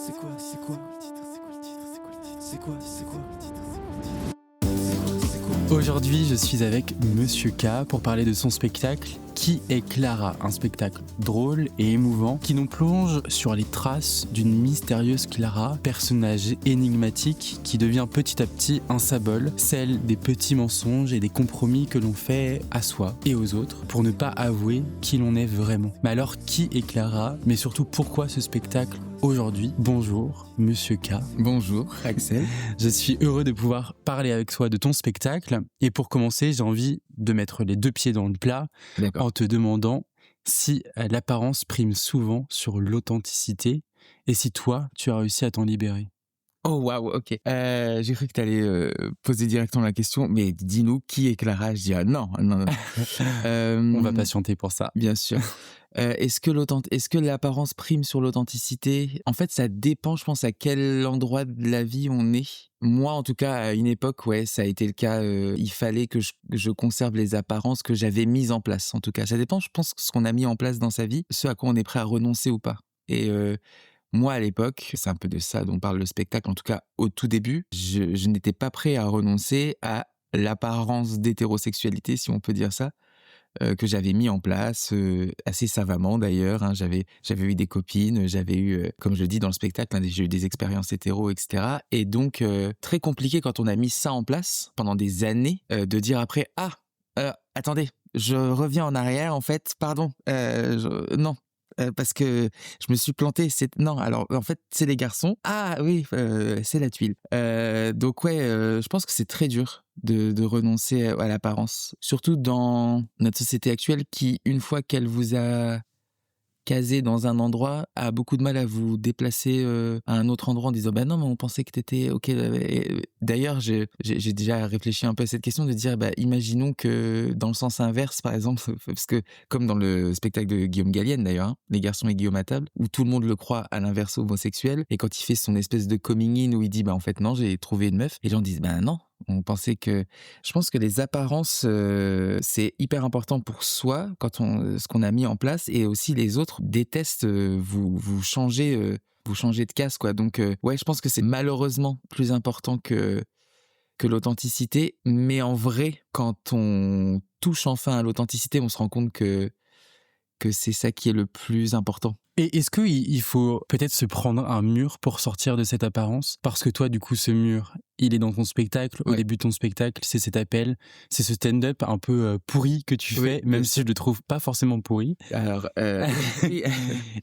C'est quoi le titre? C'est quoi le titre? Aujourd'hui, je suis avec Monsieur K pour parler de son spectacle Qui est Clara, un spectacle drôle et émouvant qui nous plonge sur les traces d'une mystérieuse Clara, personnage énigmatique qui devient petit à petit un symbole, celle des petits mensonges et des compromis que l'on fait à soi et aux autres pour ne pas avouer qui l'on est vraiment. Mais alors, qui est Clara? Mais surtout, pourquoi ce spectacle aujourd'hui? Bonjour, Monsieur K. Bonjour, Axel. Je suis heureux de pouvoir parler avec toi de ton spectacle. Et pour commencer, j'ai envie de mettre les deux pieds dans le plat en te demandant si l'apparence prime souvent sur l'authenticité et si toi, tu as réussi à t'en libérer. Oh waouh, ok. J'ai cru que tu allais poser directement la question, mais dis-nous, qui est Clara? Je dis non. On va patienter pour ça. Bien sûr. Est-ce que l'apparence prime sur l'authenticité? En fait, ça dépend, je pense, à quel endroit de la vie on est. Moi, en tout cas, à une époque, ouais, ça a été le cas. Il fallait que je conserve les apparences que j'avais mises en place. En tout cas, ça dépend, je pense, ce qu'on a mis en place dans sa vie, ce à quoi on est prêt à renoncer ou pas. Et moi, à l'époque, c'est un peu de ça dont parle le spectacle, en tout cas au tout début, je n'étais pas prêt à renoncer à l'apparence d'hétérosexualité, si on peut dire ça, que j'avais mis en place, assez savamment d'ailleurs. Hein. J'avais eu des copines, j'avais eu, comme je le dis dans le spectacle, hein, j'ai eu des expériences hétéro, etc. Et donc, très compliqué quand on a mis ça en place pendant des années, de dire après, attendez, je reviens en arrière, en fait, pardon, non. Parce que je me suis planté. Non, alors en fait c'est les garçons. Ah oui, c'est la tuile. Donc ouais, je pense que c'est très dur de renoncer à l'apparence, surtout dans notre société actuelle qui, une fois qu'elle vous a casé dans un endroit, a beaucoup de mal à vous déplacer à un autre endroit en disant bah non mais on pensait que t'étais ok. D'ailleurs j'ai déjà réfléchi un peu à cette question de dire bah imaginons que dans le sens inverse par exemple, parce que comme dans le spectacle de Guillaume Gallienne d'ailleurs, hein, Les garçons et Guillaume à table, où tout le monde le croit à l'inverse homosexuel, et quand il fait son espèce de coming in où il dit bah en fait non j'ai trouvé une meuf, et les gens disent bah non. On pensait que... Je pense que les apparences, c'est hyper important pour soi, ce qu'on a mis en place, et aussi les autres détestent vous changer de casse, quoi. Donc, ouais, je pense que c'est malheureusement plus important que l'authenticité. Mais en vrai, quand on touche enfin à l'authenticité, on se rend compte que c'est ça qui est le plus important. Et est-ce qu'il faut peut-être se prendre un mur pour sortir de cette apparence? Parce que toi, du coup, ce mur, il est dans ton spectacle, au début de ton spectacle, c'est cet appel, c'est ce stand-up un peu pourri que tu fais, même si je le trouve pas forcément pourri. Alors,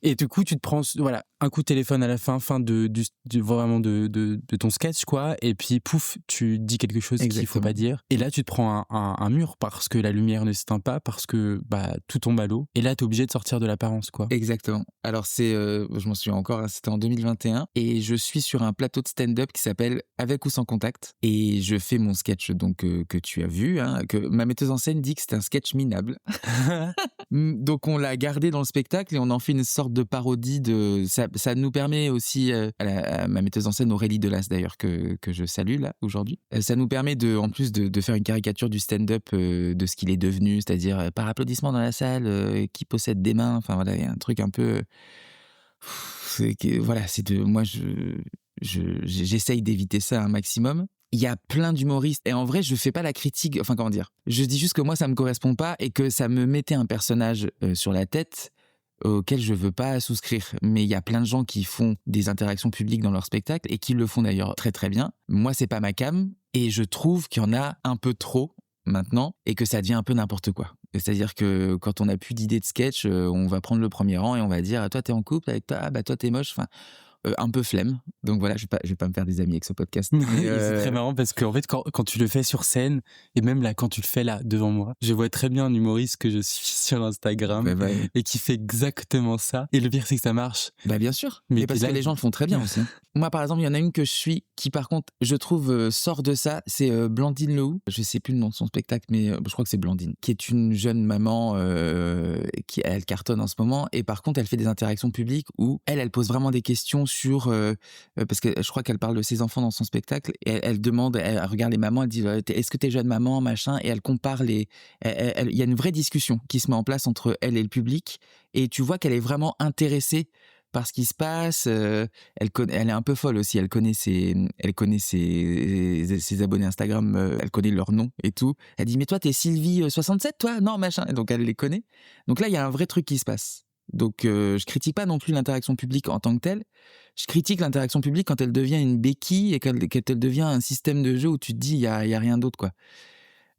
et du coup, tu te prends, voilà, un coup de téléphone à la fin vraiment de ton sketch, quoi, et puis pouf, tu dis quelque chose qu'il faut pas dire. Et là, tu te prends un mur parce que la lumière ne s'éteint pas, parce que bah tout tombe à l'eau. Et là, t'es obligé de sortir de l'apparence, quoi. Exactement. Alors je m'en souviens encore, hein, c'était en 2021, et je suis sur un plateau de stand-up qui s'appelle Avec ou sans contact, et je fais mon sketch donc que tu as vu, hein, que ma metteuse en scène dit que c'est un sketch minable. Donc on l'a gardé dans le spectacle et on en fait une sorte de parodie de ça nous permet aussi à ma metteuse en scène Aurélie Delas d'ailleurs que je salue là aujourd'hui. Ça nous permet en plus de faire une caricature du stand-up, de ce qu'il est devenu, c'est-à-dire par applaudissement dans la salle, qui possède des mains, enfin voilà, il y a un truc un peu moi j'essaye d'éviter ça un maximum. Il y a plein d'humoristes, et en vrai je fais pas la critique, enfin comment dire, je dis juste que moi ça me correspond pas et que ça me mettait un personnage sur la tête auquel je veux pas souscrire. Mais il y a plein de gens qui font des interactions publiques dans leur spectacle et qui le font d'ailleurs très très bien. Moi c'est pas ma came, et je trouve qu'il y en a un peu trop maintenant et que ça devient un peu n'importe quoi. C'est-à-dire que quand on a plus d'idées de sketch, on va prendre le premier rang et on va dire toi t'es en couple avec toi, bah toi t'es moche, enfin un peu flemme. Donc voilà, je vais pas me faire des amis avec ce podcast. C'est très marrant parce qu'en fait quand tu le fais sur scène, et même là quand tu le fais là devant moi, je vois très bien un humoriste que je suis sur Instagram et qui fait exactement ça, et le pire c'est que ça marche. Bah bien sûr, mais parce que les gens le font très bien aussi. Moi par exemple il y en a une que je suis qui par contre je trouve sort de ça, c'est Blandine Lehou, je sais plus le nom de son spectacle mais je crois que c'est Blandine, qui est une jeune maman qui elle cartonne en ce moment, et par contre elle fait des interactions publiques où elle pose vraiment des questions sur parce que je crois qu'elle parle de ses enfants dans son spectacle, et elle demande, elle regarde les mamans, elle dit est-ce que t'es jeune maman, machin, et elle compare il y a une vraie discussion qui se met en place entre elle et le public, et tu vois qu'elle est vraiment intéressée par ce qui se passe. Elle est un peu folle aussi. Elle connaît ses abonnés Instagram. Elle connaît leur nom et tout. Elle dit mais toi t'es Sylvie 67 toi? Non machin. Et donc elle les connaît. Donc là il y a un vrai truc qui se passe. Donc je critique pas non plus l'interaction publique en tant que telle. Je critique l'interaction publique quand elle devient une béquille et quand elle devient un système de jeu où tu te dis il y a rien d'autre quoi.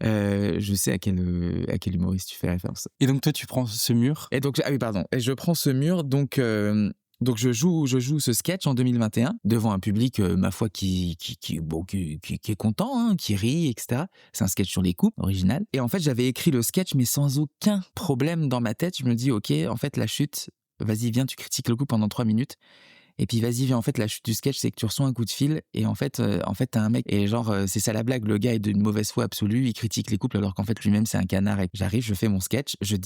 Je sais à quel humoriste tu fais référence. Et donc toi, tu prends ce mur. Et donc je prends ce mur donc je joue ce sketch en 2021 devant un public ma foi qui est content hein, qui rit etc. C'est un sketch sur les couples original et en fait j'avais écrit le sketch mais sans aucun problème dans ma tête. Je me dis ok en fait la chute vas-y viens tu critiques le couple pendant 3 minutes. Et puis vas-y viens en fait la chute du sketch c'est que tu reçois un coup de fil et en fait t'as un mec et genre c'est ça la blague, le gars est d'une mauvaise foi absolue, il critique les couples alors qu'en fait lui-même c'est un canard. Et j'arrive, je fais mon sketch, je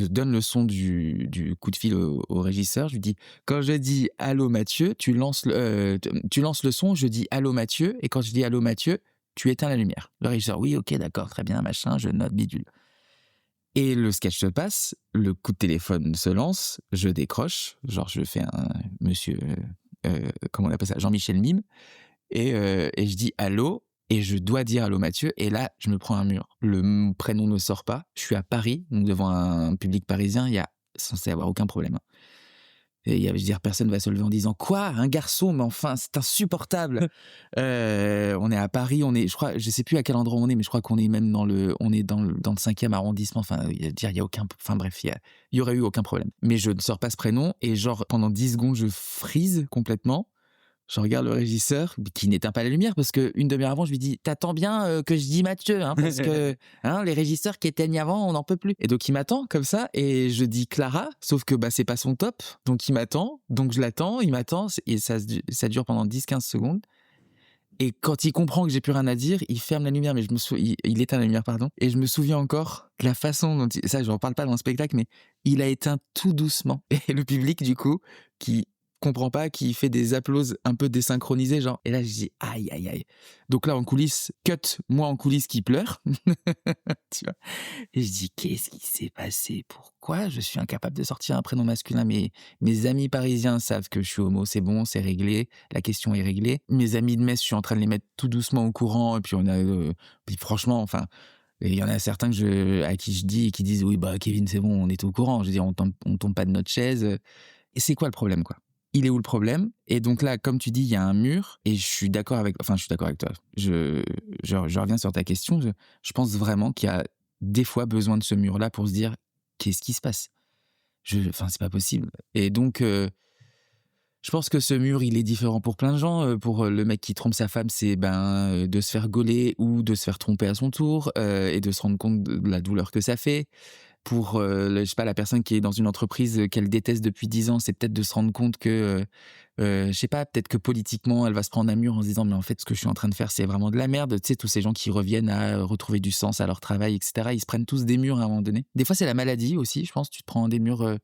donne le son du coup de fil au régisseur, je lui dis quand je dis allô Mathieu tu lances le son, je dis allô Mathieu et quand je dis allô Mathieu tu éteins la lumière. Le régisseur oui ok d'accord très bien machin, je note bidule. Et le sketch se passe, le coup de téléphone se lance, je décroche, genre je fais un monsieur, comment on appelle ça, Jean-Michel Mime, et je dis allô, et je dois dire allô Mathieu, et là je me prends un mur. Le prénom ne sort pas, je suis à Paris, donc devant un public parisien, il y a censé avoir aucun problème. Et je veux dire, personne va se lever en disant quoi, un garçon, mais enfin c'est insupportable. On est à Paris, je sais plus à quel endroit on est, mais je crois qu'on est même dans le 5e arrondissement. Enfin, il y a aucun, enfin bref, il y aurait eu aucun problème. Mais je ne sors pas ce prénom et genre pendant 10 secondes je freeze complètement. Je regarde le régisseur qui n'éteint pas la lumière parce que une demi-heure avant je lui dis t'attends bien que je dis Mathieu hein, parce que hein, les régisseurs qui éteignent avant on n'en peut plus. Et donc il m'attend comme ça et je dis Clara sauf que c'est pas son top donc il m'attend donc je l'attends il m'attend et ça dure pendant 10-15 secondes et quand il comprend que j'ai plus rien à dire il ferme la lumière mais il éteint la lumière pardon et je me souviens encore de la façon dont ça j'en parle pas dans le spectacle mais il a éteint tout doucement et le public du coup qui comprend pas, qui fait des applauses un peu désynchronisés genre et là je dis aïe aïe aïe donc là en coulisses moi en coulisses qui pleure tu vois et je dis qu'est-ce qui s'est passé, pourquoi je suis incapable de sortir un prénom masculin, mes amis parisiens savent que je suis homo, c'est bon, c'est réglé, la question est réglée, mes amis de Metz je suis en train de les mettre tout doucement au courant et puis puis franchement enfin il y en a certains à qui je dis et qui disent oui bah Kevin c'est bon on est au courant, je veux dire on tombe pas de notre chaise et c'est quoi le problème quoi. Il est où le problème? Et donc là, comme tu dis, il y a un mur, et je suis d'accord avec toi. Je reviens sur ta question. Je pense vraiment qu'il y a des fois besoin de ce mur-là pour se dire qu'est-ce qui se passe? C'est pas possible. Et donc, je pense que ce mur, il est différent pour plein de gens. Pour le mec qui trompe sa femme, c'est de se faire gauler ou de se faire tromper à son tour et de se rendre compte de la douleur que ça fait. Pour je sais pas la personne qui est dans une entreprise qu'elle déteste depuis 10 ans, c'est peut-être de se rendre compte que je sais pas, peut-être que politiquement elle va se prendre un mur en se disant mais en fait ce que je suis en train de faire c'est vraiment de la merde, tu sais tous ces gens qui reviennent à retrouver du sens à leur travail etc. Ils se prennent tous des murs à un moment donné. Des fois c'est la maladie aussi, je pense tu te prends des murs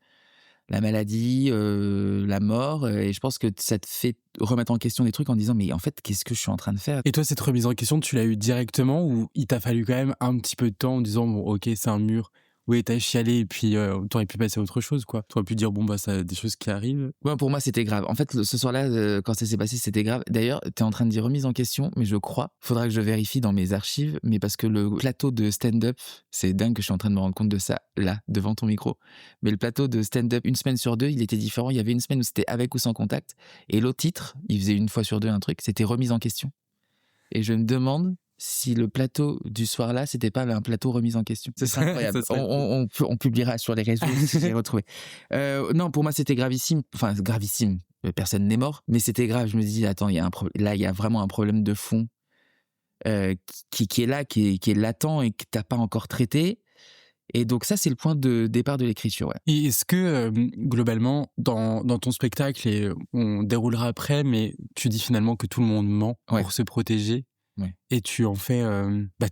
la maladie, la mort et je pense que ça te fait remettre en question des trucs en disant mais en fait qu'est-ce que je suis en train de faire? Et toi cette remise en question tu l'as eu directement ou il t'a fallu quand même un petit peu de temps en disant bon ok c'est un mur? Oui, t'as chialé et puis t'aurais pu passer à autre chose, quoi. T'aurais pu dire, bon, bah, ça, des choses qui arrivent. Ouais, pour moi, c'était grave. En fait, ce soir-là, quand ça s'est passé, c'était grave. D'ailleurs, t'es en train de dire remise en question, mais je crois, faudra que je vérifie dans mes archives, mais parce que le plateau de stand-up, c'est dingue que je suis en train de me rendre compte de ça, là, devant ton micro. Mais le plateau de stand-up, une semaine sur deux, il était différent. Il y avait une semaine où c'était avec ou sans contact. Et l'autre titre, il faisait une fois sur deux un truc, c'était remise en question. Et je me demande si le plateau du soir-là, c'était pas un plateau remise en question. C'est incroyable. On publiera sur les réseaux si j'ai retrouvé. Non, pour moi, c'était gravissime. Enfin, gravissime. Personne n'est mort. Mais c'était grave. Je me dis, attends, là, il y a vraiment un problème de fond qui est là, qui est latent et que t'as pas encore traité. Et donc ça, c'est le point de départ de l'écriture. Ouais. Et est-ce que, globalement, dans ton spectacle, et on déroulera après, mais tu dis finalement que tout le monde ment pour se protéger. Ouais. Et tu en fais,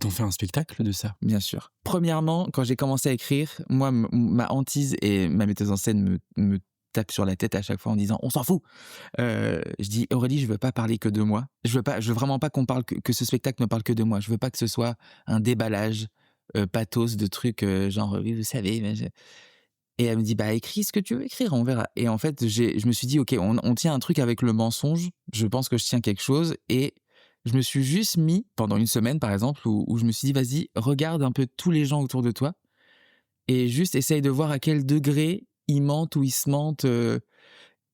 t'en fais un spectacle de ça. Bien sûr. Premièrement, quand j'ai commencé à écrire, moi, ma hantise et ma metteuse en scène me tape sur la tête à chaque fois en disant on s'en fout. Je dis Aurélie, je veux pas parler que de moi. Je veux vraiment pas qu'on parle que ce spectacle ne parle que de moi. Je veux pas que ce soit un déballage pathos de trucs genre oui vous savez. Et elle me dit, bah, écris ce que tu veux écrire, on verra. Et en fait, je me suis dit, ok, on tient un truc avec le mensonge. Je pense que je tiens quelque chose. Et je me suis juste mis, pendant une semaine, par exemple, où je me suis dit, vas-y, regarde un peu tous les gens autour de toi et juste essaye de voir à quel degré ils mentent ou ils se mentent.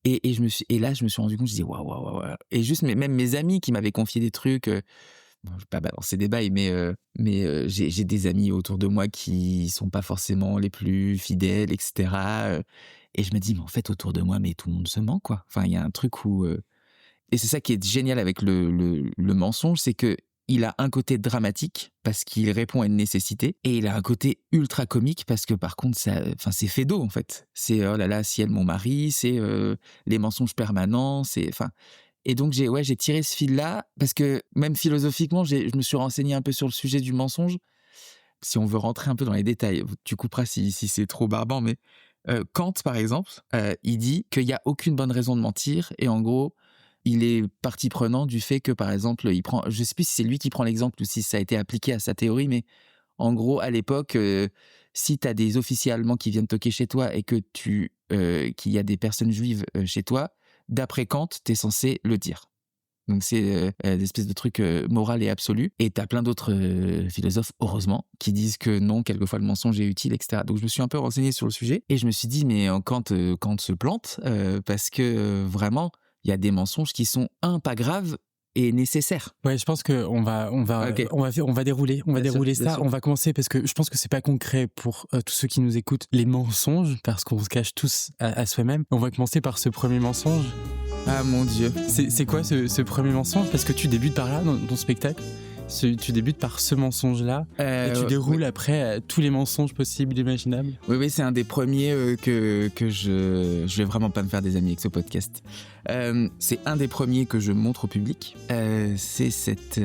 Et là, je me suis rendu compte, je dis, waouh, waouh, waouh, waouh. Et juste, même mes amis qui m'avaient confié des trucs, bon, je vais pas balancer des bails, mais j'ai des amis autour de moi qui sont pas forcément les plus fidèles, etc. Et je me dis, mais en fait, autour de moi, mais tout le monde se ment, quoi. Enfin, il y a un truc où... Et c'est ça qui est génial avec le mensonge, c'est que il a un côté dramatique parce qu'il répond à une nécessité, et il a un côté ultra comique parce que par contre, c'est fait d'eau en fait. C'est oh là là, ciel mon mari, c'est les mensonges permanents, et donc j'ai tiré ce fil-là parce que même philosophiquement, je me suis renseigné un peu sur le sujet du mensonge. Si on veut rentrer un peu dans les détails, tu couperas si c'est trop barbant, mais Kant par exemple, il dit qu'il y a aucune bonne raison de mentir, et en gros, il est partie prenante du fait que, par exemple, je sais plus si c'est lui qui prend l'exemple ou si ça a été appliqué à sa théorie, mais en gros, à l'époque, si tu as des officiers allemands qui viennent toquer chez toi et que qu'il y a des personnes juives chez toi, d'après Kant, t'es censé le dire. Donc c'est l'espèce de truc moral et absolu. Et t'as plein d'autres philosophes, heureusement, qui disent que non, quelquefois le mensonge est utile, etc. Donc je me suis un peu renseigné sur le sujet et je me suis dit, mais Kant se plante parce que vraiment, il y a des mensonges qui sont pas graves et nécessaires. Ouais, je pense que on va Ok. on va dérouler Bien sûr, ça. bien sûr. On va commencer parce que je pense que c'est pas concret pour tous ceux qui nous écoutent, les mensonges, parce qu'on se cache tous à soi-même. On va commencer par ce premier mensonge. Ah mon Dieu. C'est quoi ce premier mensonge? Parce que tu débutes par là dans ton spectacle. Tu débutes par ce mensonge-là et tu déroules après tous les mensonges possibles et imaginables. Oui, c'est un des premiers que je vais vraiment pas me faire des amis avec ce podcast. C'est un des premiers que je montre au public. C'est cette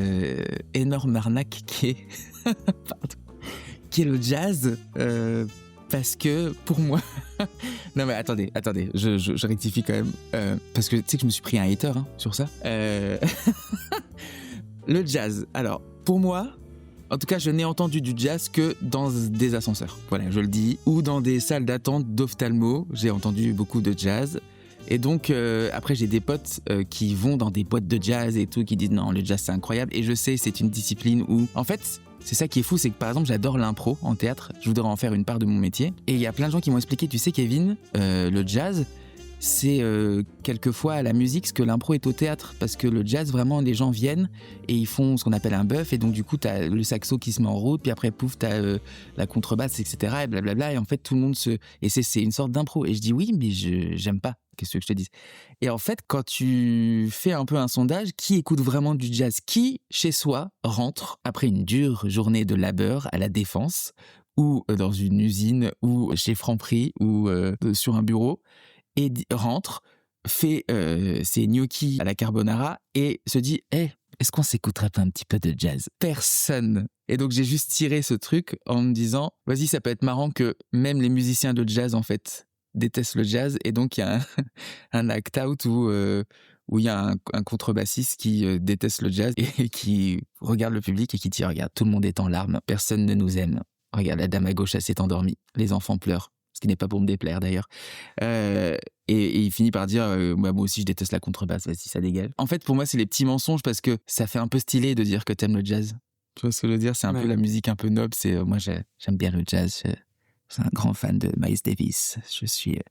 énorme arnaque qui est, pardon, qui est le jazz. Parce que pour moi, non mais attendez, je rectifie quand même, parce que tu sais que je me suis pris un hater sur ça. Le jazz. Alors, pour moi, en tout cas, je n'ai entendu du jazz que dans des ascenseurs. Voilà, je le dis. Ou dans des salles d'attente d'ophtalmo. J'ai entendu beaucoup de jazz. Et donc, après, j'ai des potes qui vont dans des boîtes de jazz et tout, qui disent non, le jazz, c'est incroyable. Et je sais, c'est une discipline où, en fait, c'est ça qui est fou, c'est que par exemple, j'adore l'impro en théâtre. Je voudrais en faire une part de mon métier. Et il y a plein de gens qui m'ont expliqué, tu sais, Kevin, le jazz, c'est quelquefois à la musique ce que l'impro est au théâtre, parce que le jazz, vraiment, les gens viennent et ils font ce qu'on appelle un bœuf, et donc du coup t'as le saxo qui se met en route, puis après pouf t'as la contrebasse, etc., et blablabla, et en fait tout le monde et c'est une sorte d'impro. Et je dis oui, mais j'aime pas, qu'est-ce que je te dis. Et en fait, quand tu fais un peu un sondage, qui écoute vraiment du jazz, qui chez soi rentre après une dure journée de labeur à la Défense, ou dans une usine, ou chez Franprix, ou sur un bureau, et rentre, fait ses gnocchis à la carbonara et se dit est-ce qu'on s'écouterait pas un petit peu de jazz? Personne. Et donc j'ai juste tiré ce truc en me disant vas-y, ça peut être marrant que même les musiciens de jazz en fait détestent le jazz, et donc il y a un act-out où il y a un contrebassiste qui déteste le jazz et qui regarde le public et qui dit regarde, tout le monde est en larmes, personne ne nous aime. Regarde, la dame à gauche, elle s'est endormie, les enfants pleurent. Ce qui n'est pas pour me déplaire d'ailleurs. Et il finit par dire moi aussi je déteste la contrebasse, vas-y ça dégage. En fait pour moi c'est les petits mensonges, parce que ça fait un peu stylé de dire que t'aimes le jazz. Tu vois ce que je veux dire? C'est un peu la musique un peu noble. C'est moi j'aime bien le jazz. Je suis un grand fan de Miles Davis.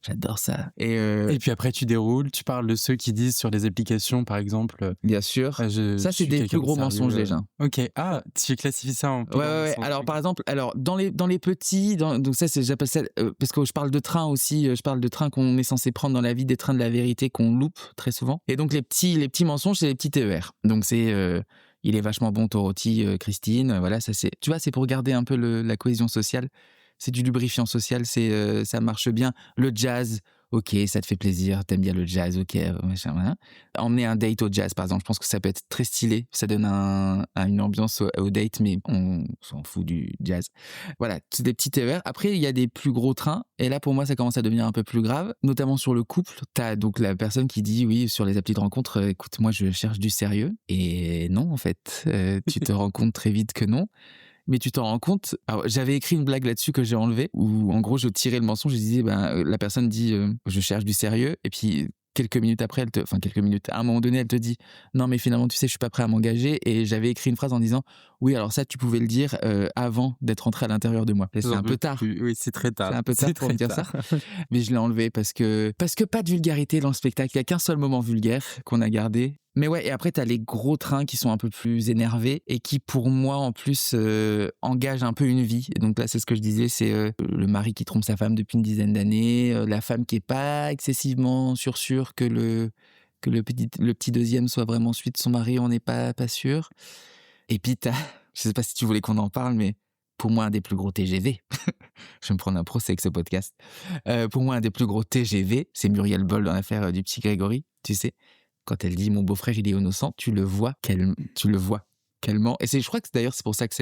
J'adore ça. Et puis après, tu déroules, tu parles de ceux qui disent sur les applications, par exemple. Bien sûr. Ça, c'est des plus gros mensonges déjà. Ok. Ah, tu classifies ça un peu. Ouais. Alors, par exemple, dans les petits, donc ça, j'appelle ça, parce que je parle de train aussi, je parle de trains qu'on est censé prendre dans la vie, des trains de la vérité qu'on loupe très souvent. Et donc, les petits mensonges, c'est les petits TER. Donc, c'est, il est vachement bon, Torotti, Christine. Voilà, ça, c'est, tu vois, c'est pour garder un peu la cohésion sociale. C'est du lubrifiant social, ça marche bien. Le jazz, ok, ça te fait plaisir, t'aimes bien le jazz, ok, machin, voilà. Emmener un date au jazz, par exemple, je pense que ça peut être très stylé. Ça donne une ambiance au date, mais on s'en fout du jazz. Voilà, c'est des petits TER. Après, il y a des plus gros trains, et là, pour moi, ça commence à devenir un peu plus grave, notamment sur le couple. T'as donc la personne qui dit, oui, sur les applis de rencontre, écoute, moi, je cherche du sérieux. Et non, en fait, tu te rends compte très vite que non. Mais tu t'en rends compte. Alors, j'avais écrit une blague là-dessus que j'ai enlevée, où en gros je tirais le mensonge. Je disais, la personne dit, je cherche du sérieux, et puis quelques minutes après, à un moment donné, elle te dit, non mais finalement tu sais, je suis pas prêt à m'engager. Et j'avais écrit une phrase en disant, oui alors ça tu pouvais le dire avant d'être entré à l'intérieur de moi. Et c'est un peu tard. Oui, c'est très tard. C'est un peu tard pour me dire ça. Mais je l'ai enlevé parce que pas de vulgarité dans le spectacle. Il y a qu'un seul moment vulgaire qu'on a gardé. Mais ouais, et après, t'as les gros trains qui sont un peu plus énervés et qui, pour moi, en plus, engagent un peu une vie. Et donc là, c'est ce que je disais, c'est le mari qui trompe sa femme depuis une dizaine d'années, la femme qui est pas excessivement sûre que le petit deuxième soit vraiment celui de son mari, on n'est pas sûr. Et puis je sais pas si tu voulais qu'on en parle, mais pour moi, un des plus gros TGV, je vais me prendre un procès avec ce podcast, pour moi, un des plus gros TGV, c'est Muriel Boll dans l'affaire du petit Grégory, tu sais. Quand elle dit mon beau-frère il est innocent, tu le vois qu'elle ment. Et je crois que d'ailleurs c'est pour ça que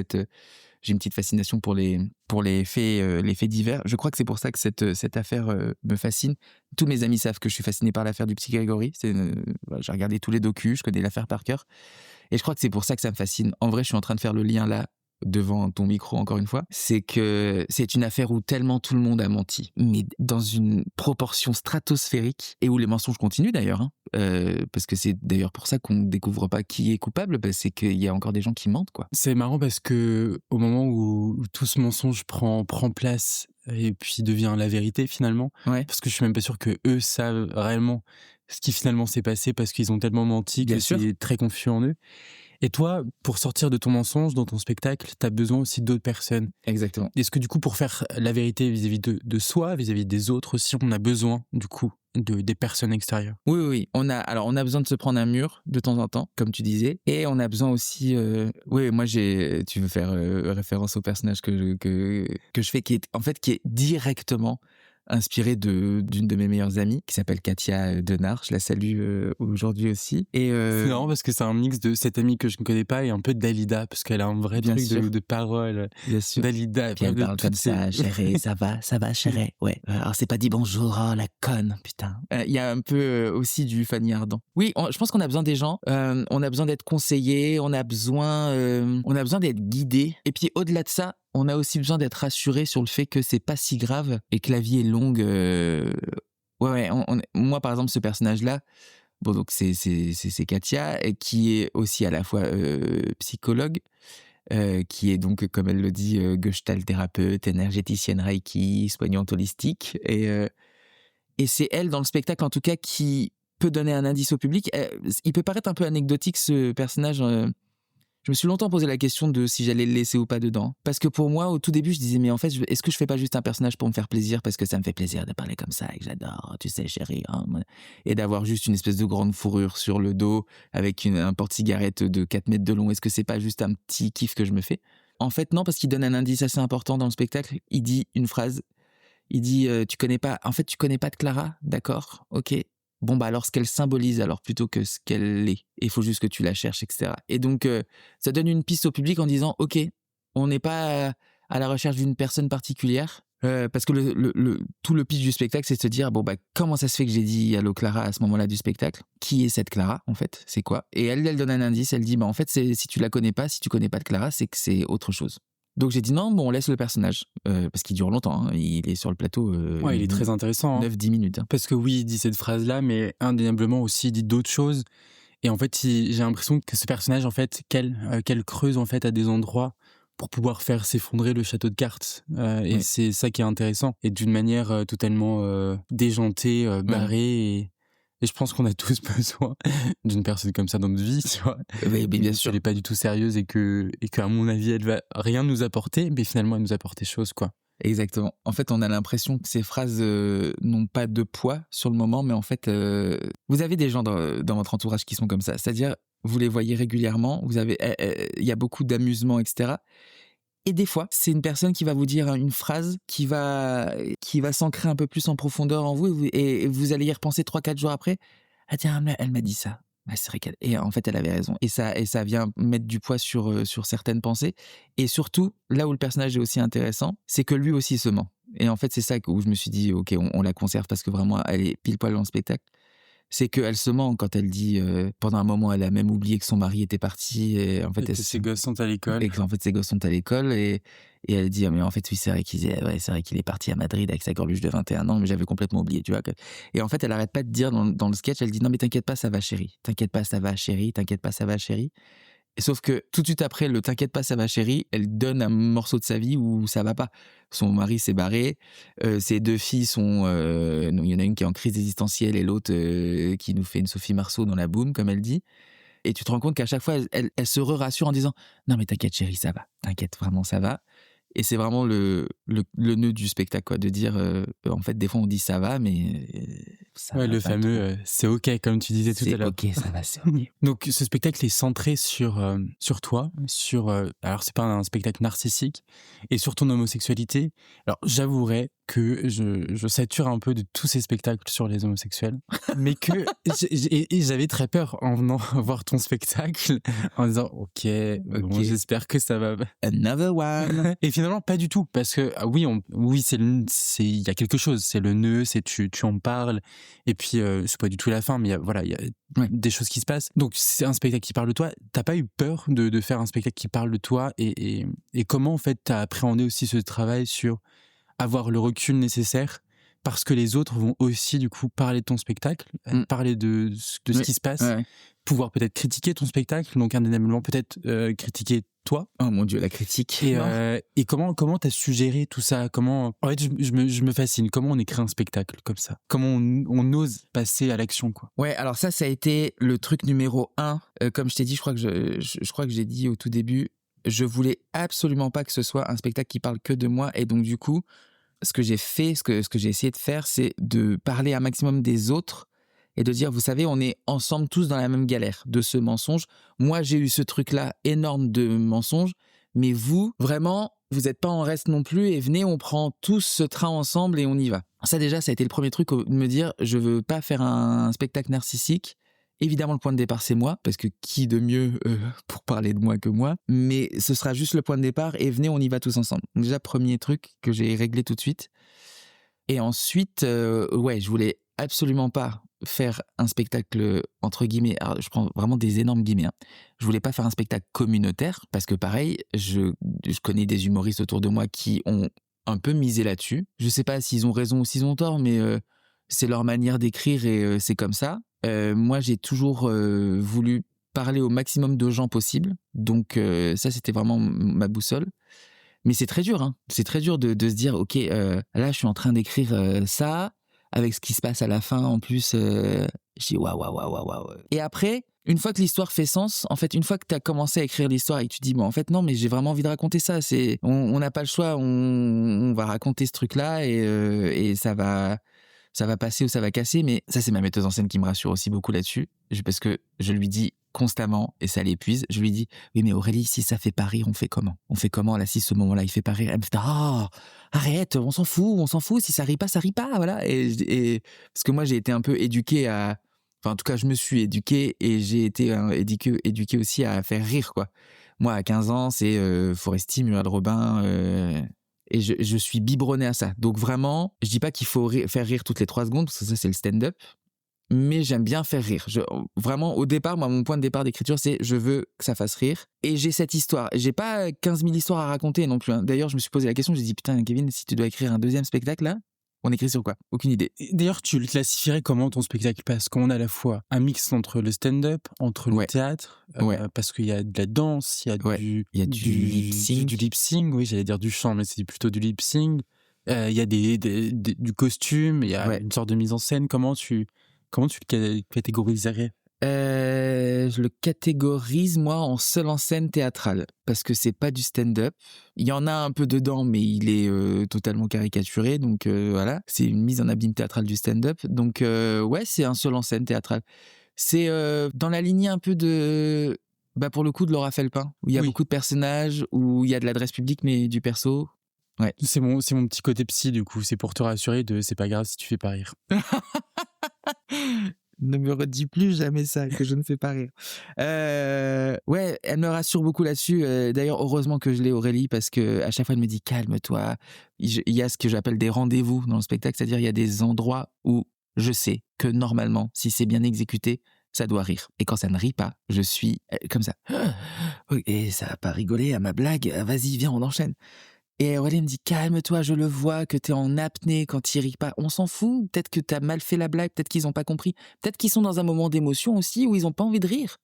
j'ai une petite fascination pour les faits divers. Je crois que c'est pour ça que cette affaire me fascine. Tous mes amis savent que je suis fasciné par l'affaire du petit Grégory. J'ai regardé tous les docus, je connais l'affaire par cœur. Et je crois que c'est pour ça que ça me fascine. En vrai, je suis en train de faire le lien là, devant ton micro encore une fois, c'est que c'est une affaire où tellement tout le monde a menti, mais dans une proportion stratosphérique, et où les mensonges continuent d'ailleurs, parce que c'est d'ailleurs pour ça qu'on ne découvre pas qui est coupable, c'est qu'il y a encore des gens qui mentent, quoi. C'est marrant parce que au moment où tout ce mensonge prend place et puis devient la vérité finalement, Ouais. parce que je suis même pas sûr que eux savent réellement ce qui finalement s'est passé parce qu'ils ont tellement menti Bien que sûr. c'est très confus en eux. Et toi, pour sortir de ton mensonge dans ton spectacle, t'as besoin aussi d'autres personnes. Exactement. Est-ce que du coup, pour faire la vérité vis-à-vis de soi, vis-à-vis des autres aussi, on a besoin du coup des personnes extérieures? Oui. On a besoin de se prendre un mur de temps en temps, comme tu disais, et on a besoin aussi. Moi tu veux faire référence au personnage que je fais, qui est directement inspiré d'une de mes meilleures amies qui s'appelle Katia Denard. Je la salue aujourd'hui aussi. Et c'est marrant parce que c'est un mix de cette amie que je ne connais pas et un peu de Dalida, parce qu'elle a un vrai Bien truc sûr. de parole. Bien sûr. Dalida. Puis elle de parle toutes comme ça, chérie, ça va, chérie. Ouais. Alors c'est pas dit bonjour, oh la conne, putain. Il y a un peu aussi du Fanny Ardant. Oui, je pense qu'on a besoin des gens. On a besoin d'être conseillés, on a besoin d'être guidés. Et puis au-delà de ça, on a aussi besoin d'être rassuré sur le fait que c'est pas si grave et que la vie est longue. Moi, par exemple, ce personnage-là, bon, donc c'est Katia, et qui est aussi à la fois psychologue, qui est donc, comme elle le dit, gestalt thérapeute, énergéticienne Reiki, soignante holistique. Et c'est elle, dans le spectacle en tout cas, qui peut donner un indice au public. Il peut paraître un peu anecdotique, ce personnage. Je me suis longtemps posé la question de si j'allais le laisser ou pas dedans. Parce que pour moi, au tout début, je disais, mais en fait, est-ce que je fais pas juste un personnage pour me faire plaisir, parce que ça me fait plaisir de parler comme ça et que j'adore, tu sais, chérie, hein, et d'avoir juste une espèce de grande fourrure sur le dos avec un porte-cigarette de 4 mètres de long. Est-ce que c'est pas juste un petit kiff que je me fais? En fait, non, parce qu'il donne un indice assez important dans le spectacle. Il dit une phrase. Il dit, tu connais pas de Clara? D'accord, ok. Bon, alors ce qu'elle symbolise, alors plutôt que ce qu'elle est. Il faut juste que tu la cherches, etc. Et donc, ça donne une piste au public en disant, ok, on n'est pas à la recherche d'une personne particulière. Parce que tout le pitch du spectacle, c'est de se dire, comment ça se fait que j'ai dit allô Clara à ce moment-là du spectacle? Qui est cette Clara, en fait? C'est quoi? Et elle donne un indice, elle dit, en fait, si tu la connais pas, si tu connais pas de Clara, c'est que c'est autre chose. Donc j'ai dit non, on laisse le personnage, parce qu'il dure longtemps, hein. Il est sur le plateau. Il est très intéressant. 9-10 minutes. Hein. Parce que oui, il dit cette phrase-là, mais indéniablement aussi, il dit d'autres choses. Et en fait, j'ai l'impression que ce personnage, en fait, qu'elle creuse en fait à des endroits pour pouvoir faire s'effondrer le château de cartes. Et c'est ça qui est intéressant. Et d'une manière totalement déjantée, barrée. Et je pense qu'on a tous besoin d'une personne comme ça dans notre vie, tu vois. Oui, bien sûr. Elle est pas du tout sérieuse et qu'à mon avis, elle va rien nous apporter, mais finalement, elle nous apporte des choses, quoi. Exactement. En fait, on a l'impression que ces phrases n'ont pas de poids sur le moment, mais en fait, vous avez des gens dans votre entourage qui sont comme ça. C'est-à-dire, vous les voyez régulièrement, il y a beaucoup d'amusement, etc. Et des fois, c'est une personne qui va vous dire une phrase qui va s'ancrer un peu plus en profondeur en vous, et vous allez y repenser 3-4 jours après. Ah tiens, elle m'a dit ça. C'est vrai et en fait, elle avait raison. Et ça vient mettre du poids sur certaines pensées. Et surtout, là où le personnage est aussi intéressant, c'est que lui aussi se ment. Et en fait, c'est ça où je me suis dit, ok, on la conserve parce que vraiment, elle est pile poil dans le spectacle. c'est qu'elle se ment quand elle dit pendant un moment elle a même oublié que son mari était parti et en fait Et que ses gosses sont à l'école. et qu'en fait ses gosses sont à l'école et elle dit ah, mais en fait oui c'est vrai qu'il est parti à Madrid avec sa gorluche de 21 ans mais j'avais complètement oublié tu vois et en fait elle arrête pas de dire dans le sketch, elle dit non mais t'inquiète pas ça va chérie, t'inquiète pas ça va chérie, t'inquiète pas ça va chérie. Et sauf que tout de suite après le t'inquiète pas ça va chérie, elle donne un morceau de sa vie où ça va pas. Son mari s'est barré, ses 2 filles sont il y en a une qui est en crise existentielle et l'autre qui nous fait une Sophie Marceau dans la boum comme elle dit. Et tu te rends compte qu'à chaque fois elle se rassure en disant non mais t'inquiète chérie ça va, t'inquiète vraiment ça va. Et c'est vraiment le nœud du spectacle quoi, de dire en fait des fois on dit ça va mais ça Ouais, va le pas fameux trop. c'est ok comme tu disais tout C'est à l'heure. ok ça va c'est ok. Donc ce spectacle est centré sur toi, alors c'est pas un spectacle narcissique et sur ton homosexualité. Alors j'avouerai que je sature un peu de tous ces spectacles sur les homosexuels, mais que et j'avais très peur en venant voir ton spectacle en disant ok, bon, j'espère que ça va. Another one. Et finalement pas du tout parce que oui c'est il y a quelque chose, c'est le nœud, c'est tu en parles et puis c'est pas du tout la fin mais il y a des choses qui se passent. Donc c'est un spectacle qui parle de toi. T'as pas eu peur de faire un spectacle qui parle de toi et comment en fait t'as appréhendé aussi ce travail sur avoir le recul nécessaire parce que les autres vont aussi du coup parler de ton spectacle, parler de ce qui se passe, pouvoir peut-être critiquer ton spectacle, donc indéniablement peut-être critiquer toi. Oh mon Dieu, la critique. Et comment t'as suggéré tout ça? Comment en fait je me fascine. Comment on écrit un spectacle comme ça? Comment on ose passer à l'action quoi? Ouais, alors ça a été le truc numéro 1. Comme je t'ai dit, je crois que j'ai dit au tout début, je voulais absolument pas que ce soit un spectacle qui parle que de moi et donc du coup, ce que j'ai fait, ce que j'ai essayé de faire, c'est de parler un maximum des autres et de dire, vous savez, on est ensemble tous dans la même galère de ce mensonge. Moi, j'ai eu ce truc-là énorme de mensonge, mais vous, vraiment, vous n'êtes pas en reste non plus et venez, on prend tous ce train ensemble et on y va. Ça déjà, ça a été le premier truc de me dire, je veux pas faire un spectacle narcissique. Évidemment, le point de départ, c'est moi, parce que qui de mieux pour parler de moi que moi, mais ce sera juste le point de départ et venez, on y va tous ensemble. Donc déjà, premier truc que j'ai réglé tout de suite. Et ensuite, je voulais absolument pas faire un spectacle, entre guillemets, alors je prends vraiment des énormes guillemets, hein. Je voulais pas faire un spectacle communautaire, parce que pareil, je connais des humoristes autour de moi qui ont un peu misé là-dessus. Je sais pas s'ils ont raison ou s'ils ont tort, mais c'est leur manière d'écrire et c'est comme ça. Moi, j'ai toujours voulu parler au maximum de gens possible. Donc ça, c'était vraiment ma boussole. Mais c'est très dur, hein. C'est très dur de se dire, ok, là, je suis en train d'écrire ça, avec ce qui se passe à la fin, en plus, je dis waouh. Et après, une fois que l'histoire fait sens, en fait, une fois que tu as commencé à écrire l'histoire et que tu dis, bon, en fait, non, mais j'ai vraiment envie de raconter ça. On n'a pas le choix, on va raconter ce truc-là et ça va passer ou ça va casser, mais ça c'est ma metteuse en scène qui me rassure aussi beaucoup là-dessus, parce que je lui dis constamment, et ça l'épuise, je lui dis oui mais Aurélie, si ça fait pas rire, on fait comment là, si ce moment-là il fait pas rire? Elle me fait arrête, on s'en fout, si ça rit pas, voilà. Et parce que moi j'ai été un peu éduqué en tout cas je me suis éduqué et j'ai été éduqué aussi à faire rire quoi. Moi à 15 ans c'est Foresti, Muriel Robin, et je suis biberonné à ça. Donc vraiment, je dis pas qu'il faut faire rire toutes les 3 secondes, parce que ça, c'est le stand-up. Mais j'aime bien faire rire. Vraiment, au départ, moi, mon point de départ d'écriture, c'est je veux que ça fasse rire. Et j'ai cette histoire. J'ai pas 15 000 histoires à raconter non plus, hein. D'ailleurs, je me suis posé la question, j'ai dit, putain, Kevin, si tu dois écrire un deuxième spectacle, là, on écrit sur quoi? Aucune idée. D'ailleurs, tu le classifierais comment ton spectacle? Parce qu'on a à la fois un mix entre le stand-up, entre le théâtre, parce qu'il y a de la danse, il y a du lip-sync. Du lip-sync, oui, j'allais dire du chant, mais c'est plutôt du lip-sync. Il y a du costume, il y a une sorte de mise en scène. Comment tu le catégoriserais? Je le catégorise, moi, en seul en scène théâtrale, parce que c'est pas du stand-up. Il y en a un peu dedans, mais il est totalement caricaturé, donc voilà. C'est une mise en abîme théâtrale du stand-up, donc c'est un seul en scène théâtral. C'est dans la lignée un peu de, pour le coup, de Laura Felpin, où il y a beaucoup de personnages, où il y a de l'adresse publique, mais du perso. Ouais. C'est mon petit côté psy, du coup, c'est pour te rassurer c'est pas grave si tu fais pas rire. Ne me redis plus jamais ça, que je ne fais pas rire. Elle me rassure beaucoup là-dessus. D'ailleurs, heureusement que je l'ai, Aurélie, parce que à chaque fois, elle me dit calme-toi. Il y a ce que j'appelle des rendez-vous dans le spectacle, c'est-à-dire il y a des endroits où je sais que normalement, si c'est bien exécuté, ça doit rire. Et quand ça ne rit pas, je suis comme ça. Et ça va pas rigoler à ma blague. Vas-y, viens, on enchaîne. Et Aurélien me dit, calme-toi, je le vois, que t'es en apnée quand il rit pas. On s'en fout. Peut-être que t'as mal fait la blague, peut-être qu'ils ont pas compris. Peut-être qu'ils sont dans un moment d'émotion aussi où ils ont pas envie de rire.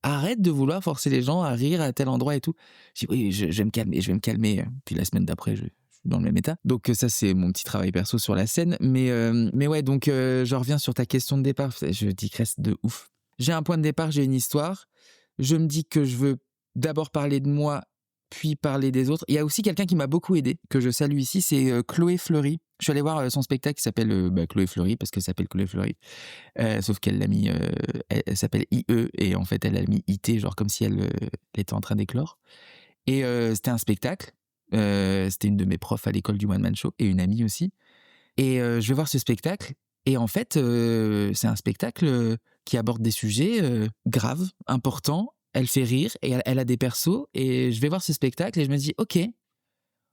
Arrête de vouloir forcer les gens à rire à tel endroit et tout. Je dis, oui, je vais me calmer. Puis la semaine d'après, je suis dans le même état. Donc ça, c'est mon petit travail perso sur la scène. Mais ouais, donc je reviens sur ta question de départ. Je digresse de ouf. J'ai un point de départ, j'ai une histoire. Je me dis que je veux d'abord parler de moi, puis parler des autres. Il y a aussi quelqu'un qui m'a beaucoup aidé, que je salue ici, c'est Chloé Fleury. Je suis allé voir son spectacle qui s'appelle Chloé Fleury, parce qu'elle s'appelle Chloé Fleury. Sauf qu'elle l'a mis, elle s'appelle IE, et en fait, elle a mis IT, genre comme si elle était en train d'éclore. Et c'était un spectacle. C'était une de mes profs à l'école du One Man Show, et une amie aussi. Et je vais voir ce spectacle, et en fait, c'est un spectacle qui aborde des sujets graves, importants. Elle fait rire, et elle a des persos, et je vais voir ce spectacle, et je me dis, ok,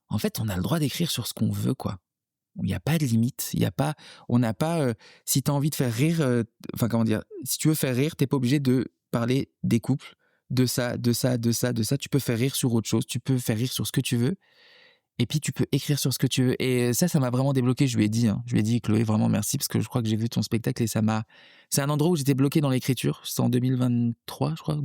en fait, on a le droit d'écrire sur ce qu'on veut, quoi. Il n'y a pas de limite, on n'a pas, si tu as envie de faire rire, si tu veux faire rire, t'es pas obligé de parler des couples, de ça, tu peux faire rire sur autre chose, tu peux faire rire sur ce que tu veux, et puis tu peux écrire sur ce que tu veux. Et ça m'a vraiment débloqué, je lui ai dit, Chloé, vraiment merci, parce que je crois que j'ai vu ton spectacle, et c'est un endroit où j'étais bloqué dans l'écriture, c'était en 2023, je crois,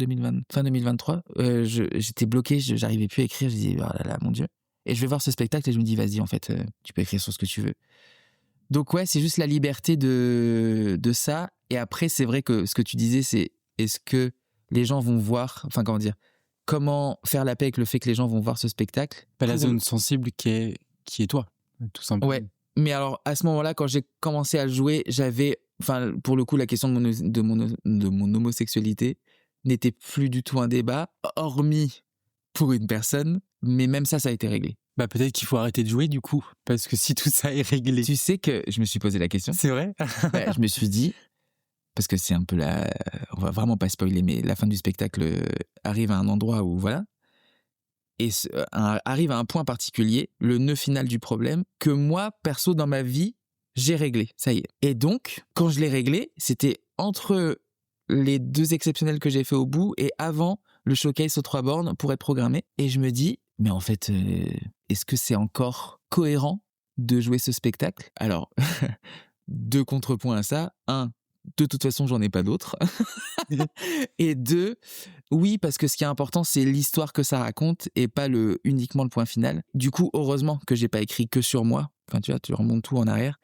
fin 2023, j'étais bloqué, j'arrivais plus à écrire, j'ai dit, oh là là, mon Dieu. Et je vais voir ce spectacle et je me dis, vas-y, en fait, tu peux écrire sur ce que tu veux. Donc ouais, c'est juste la liberté de ça. Et après, c'est vrai que ce que tu disais, c'est est-ce que les gens vont voir, comment faire la paix avec le fait que les gens vont voir ce spectacle. Pas la zone sensible qui est toi, tout simplement. Ouais, mais alors à ce moment-là, quand j'ai commencé à jouer, j'avais, pour le coup, la question de mon homosexualité n'était plus du tout un débat, hormis pour une personne, mais même ça a été réglé. Bah peut-être qu'il faut arrêter de jouer du coup, parce que si tout ça est réglé. Tu sais que je me suis posé la question. C'est vrai. Je me suis dit, parce que c'est un peu on va vraiment pas spoiler, mais la fin du spectacle arrive à un endroit où voilà, et arrive à un point particulier, le nœud final du problème, que moi, perso, dans ma vie, j'ai réglé, ça y est. Et donc, quand je l'ai réglé, c'était entre les 2 exceptionnels que j'ai fait au bout et avant le showcase aux 3 bornes pour être programmé. Et je me dis, mais en fait, est-ce que c'est encore cohérent de jouer ce spectacle ? Alors, 2 contrepoints à ça. 1, de toute façon, j'en ai pas d'autres. Et 2, oui, parce que ce qui est important, c'est l'histoire que ça raconte et pas uniquement le point final. Du coup, heureusement que j'ai pas écrit que sur moi. Tu vois, tu remontes tout en arrière.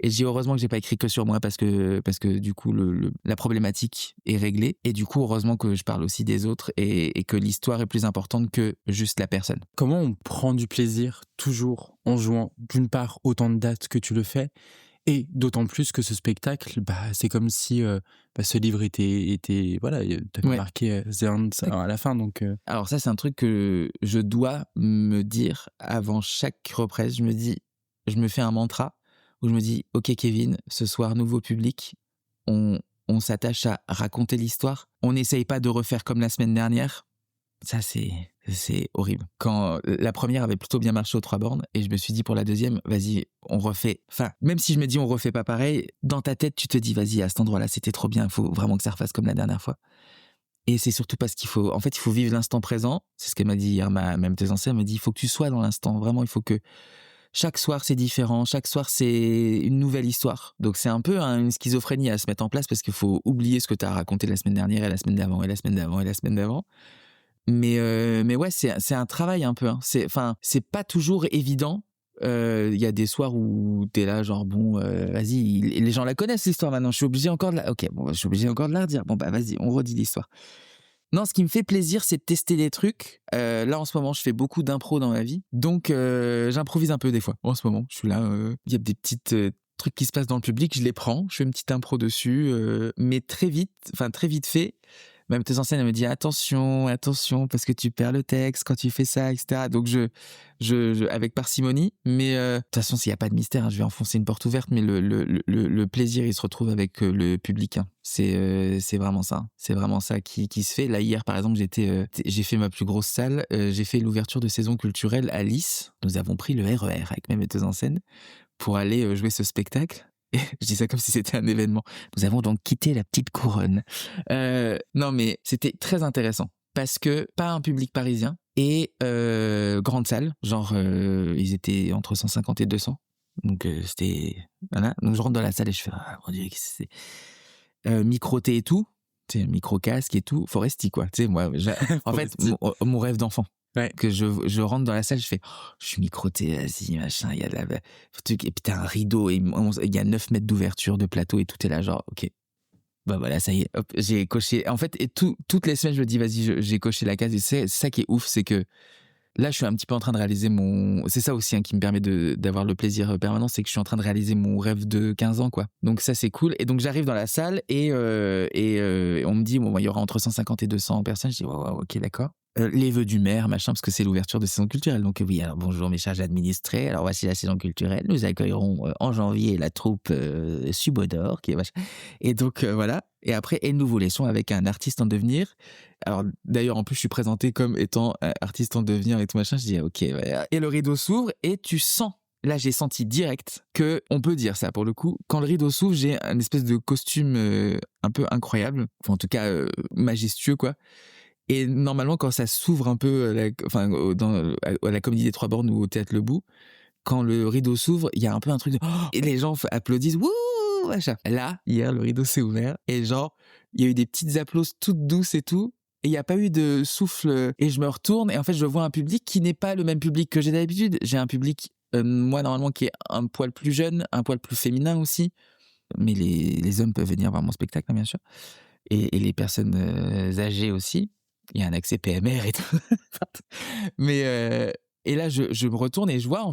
Et je dis heureusement que j'ai pas écrit que sur moi parce que du coup, la problématique est réglée. Et du coup, heureusement que je parle aussi des autres et que l'histoire est plus importante que juste la personne. Comment on prend du plaisir toujours en jouant, d'une part, autant de dates que tu le fais, et d'autant plus que ce spectacle, c'est comme si ce livre était voilà, t'avais marqué The End à la fin. Donc Alors ça, c'est un truc que je dois me dire avant chaque reprise. Je me fais un mantra où je me dis, ok Kevin, ce soir, nouveau public, on s'attache à raconter l'histoire. On n'essaye pas de refaire comme la semaine dernière. Ça, c'est horrible. Quand la première avait plutôt bien marché aux 3 bornes, et je me suis dit pour la deuxième, vas-y, on refait. Même si je me dis on refait pas pareil, dans ta tête, tu te dis, vas-y, à cet endroit-là, c'était trop bien, il faut vraiment que ça refasse comme la dernière fois. Et c'est surtout parce qu'il faut vivre l'instant présent. C'est ce qu'elle m'a dit hier, ma metteuse en scène, elle m'a dit, il faut que tu sois dans l'instant. Vraiment, il faut que chaque soir, c'est différent. Chaque soir, c'est une nouvelle histoire. Donc, c'est un peu une schizophrénie à se mettre en place parce qu'il faut oublier ce que tu as raconté la semaine dernière et la semaine d'avant et la semaine d'avant et la semaine d'avant. Mais ouais, c'est un travail un peu. C'est pas toujours évident. Il y a des soirs où t'es là, genre, vas-y, les gens la connaissent l'histoire maintenant. Je suis obligé encore de la redire. Vas-y, on redit l'histoire. Non, ce qui me fait plaisir, c'est de tester des trucs. Là, en ce moment, je fais beaucoup d'impro dans ma vie. Donc, j'improvise un peu des fois. En ce moment, je suis là. Il y a des petites trucs qui se passent dans le public. Je les prends. Je fais une petite impro dessus. Mais très vite fait. Même tes enseignants me disent attention, parce que tu perds le texte quand tu fais ça, etc. Donc, je avec parcimonie. Mais de toute façon, s'il n'y a pas de mystère, je vais enfoncer une porte ouverte. Mais le plaisir, il se retrouve avec le public. Hein. C'est vraiment ça. C'est vraiment ça qui se fait. Là, hier, par exemple, j'ai fait ma plus grosse salle. J'ai fait l'ouverture de saison culturelle à Lys. Nous avons pris le RER avec mes metteuses en scène pour aller jouer ce spectacle. Et je dis ça comme si c'était un événement. Nous avons donc quitté la petite couronne. Non, mais c'était très intéressant parce que pas un public parisien et grande salle, genre ils étaient entre 150 et 200. Donc c'était voilà. Donc je rentre dans la salle et je fais ah mon Dieu, qu'est-ce que c'est micro-T et tout, tu sais, micro-casque et tout, Foresti quoi. Tu sais moi, en fait mon rêve d'enfant. Ouais. Que je rentre dans la salle, je fais je suis micro-T, vas-y machin, il y a la truc et puis t'as un rideau et il y a 9 mètres d'ouverture de plateau et tout est là genre ok. Bah voilà, ça y est, hop, j'ai coché. En fait, et toutes les semaines, je me dis, vas-y, j'ai coché la case. Et c'est ça qui est ouf, c'est que là, je suis un petit peu en train de réaliser mon. C'est ça aussi qui me permet d'avoir le plaisir permanent, c'est que je suis en train de réaliser mon rêve de 15 ans, quoi. Donc ça, c'est cool. Et donc j'arrive dans la salle et on me dit, bon, il y aura entre 150 et 200 personnes. Je dis, wow, ok, d'accord. Les vœux du maire, machin, parce que c'est l'ouverture de saison culturelle. Donc oui, alors bonjour mes charges administrées. Alors voici la saison culturelle. Nous accueillerons en janvier la troupe Subodor, qui est machin. Et donc voilà. Et après, et nous vous laissons avec un artiste en devenir. Alors d'ailleurs, en plus, je suis présenté comme étant artiste en devenir et tout machin. Je dis ok. Ouais. Et le rideau s'ouvre et tu sens. Là, j'ai senti direct que on peut dire ça pour le coup. Quand le rideau s'ouvre, j'ai un espèce de costume un peu incroyable, enfin en tout cas majestueux quoi. Et normalement, quand ça s'ouvre un peu, à la Comédie des Trois Bornes ou au Théâtre Le Bout, quand le rideau s'ouvre, il y a un peu un truc de et les gens applaudissent, wouh, machin. Là, hier, le rideau s'est ouvert et genre, il y a eu des petites applauses toutes douces et tout. Et il n'y a pas eu de souffle. Et je me retourne et en fait, je vois un public qui n'est pas le même public que j'ai d'habitude. J'ai un public, moi, normalement, qui est un poil plus jeune, un poil plus féminin aussi. Mais les hommes peuvent venir voir mon spectacle, hein, bien sûr. Et les personnes âgées aussi. Il y a un accès PMR et tout. Mais et là je me retourne et je vois un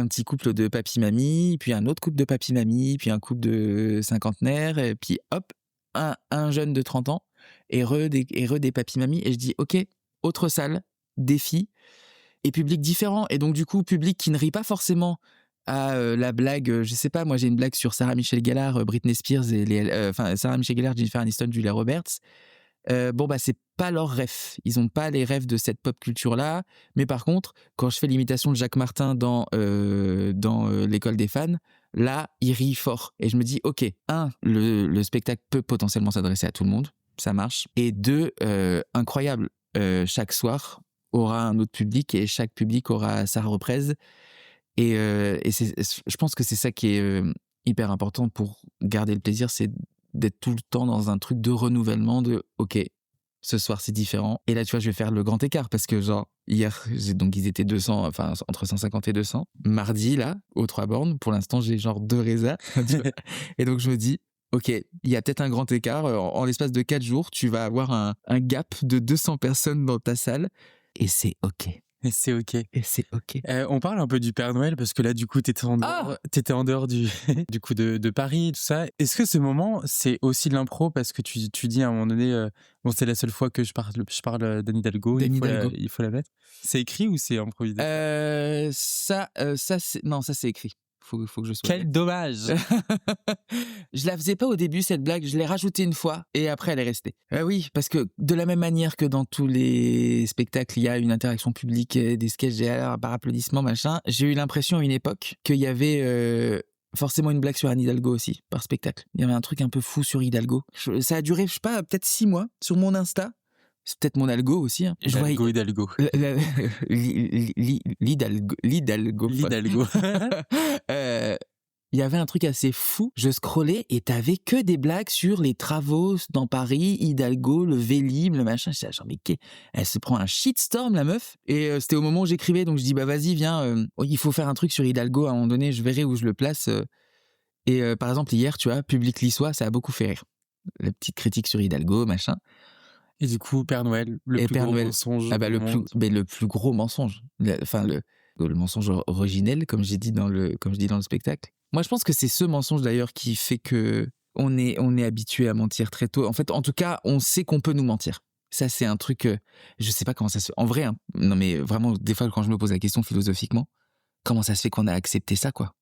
petit couple de papy-mamie, puis un autre couple de papy-mamie, puis un couple de cinquantenaires, et puis hop, un jeune de 30 ans et des papy-mamie et je dis OK, autre salle, défi et public différent et donc du coup public qui ne rit pas forcément à la blague, je sais pas, moi j'ai une blague sur Sarah Michelle Gellar, Britney Spears et Sarah Michelle Gellar, Jennifer Aniston, Julia Roberts. C'est pas leur rêve. Ils ont pas les rêves de cette pop culture-là. Mais par contre, quand je fais l'imitation de Jacques Martin dans l'école des fans, là, il rit fort. Et je me dis, ok, le spectacle peut potentiellement s'adresser à tout le monde. Ça marche. Et deux, incroyable. Chaque soir aura un autre public et chaque public aura sa reprise. Et je pense que c'est ça qui est hyper important pour garder le plaisir, c'est d'être tout le temps dans un truc de renouvellement de ok, ce soir c'est différent. Et là tu vois, je vais faire le grand écart parce que genre hier, donc ils étaient 200, enfin entre 150 et 200. Mardi là, aux Trois Bornes, pour l'instant j'ai genre 2 résas. Et donc je me dis ok, il y a peut-être un grand écart. En l'espace de 4 jours, tu vas avoir un gap de 200 personnes dans ta salle et c'est ok. Et c'est ok. Et c'est ok. On parle un peu du Père Noël parce que là, du coup, t'étais en dehors du, du coup de Paris et tout ça. Est-ce que ce moment, c'est aussi de l'impro parce que tu dis à un moment donné, bon, c'est la seule fois que je parle d'Anne Hidalgo, il faut la mettre. C'est écrit ou c'est improvisé? Ça c'est écrit. Faut que je sois. Quel dommage! Je la faisais pas au début cette blague, je l'ai rajoutée une fois et après elle est restée. Oui, parce que de la même manière que dans tous les spectacles, il y a une interaction publique, des sketchs par applaudissement, machin. J'ai eu l'impression à une époque qu'il y avait forcément une blague sur Anne Hidalgo aussi par spectacle. Il y avait un truc un peu fou sur Hidalgo. Ça a duré, je sais pas, peut-être 6 mois sur mon Insta. C'est peut-être mon algo aussi. Hein. Hidalgo. L'Hidalgo. Il y avait un truc assez fou. Je scrollais et t'avais que des blagues sur les travaux dans Paris, Hidalgo, le Vélib, le machin. J'étais genre, mais elle se prend un shitstorm, la meuf. Et c'était au moment où j'écrivais, donc je dis, bah vas-y, viens, il faut faire un truc sur Hidalgo. À un moment donné, je verrai où je le place. Et par exemple, hier, tu vois, Public Lissois, ça a beaucoup fait rire. La petite critique sur Hidalgo, machin. Et du coup, Père Noël, le plus gros mensonge. Le plus gros mensonge. Le mensonge originel, comme je dis dans le spectacle. Moi, je pense que c'est ce mensonge d'ailleurs qui fait que on est habitué à mentir très tôt. En fait, en tout cas, on sait qu'on peut nous mentir. Ça, c'est un truc. Je sais pas comment ça se fait. En vrai, hein, non mais vraiment, des fois, quand je me pose la question philosophiquement, comment ça se fait qu'on a accepté ça, quoi,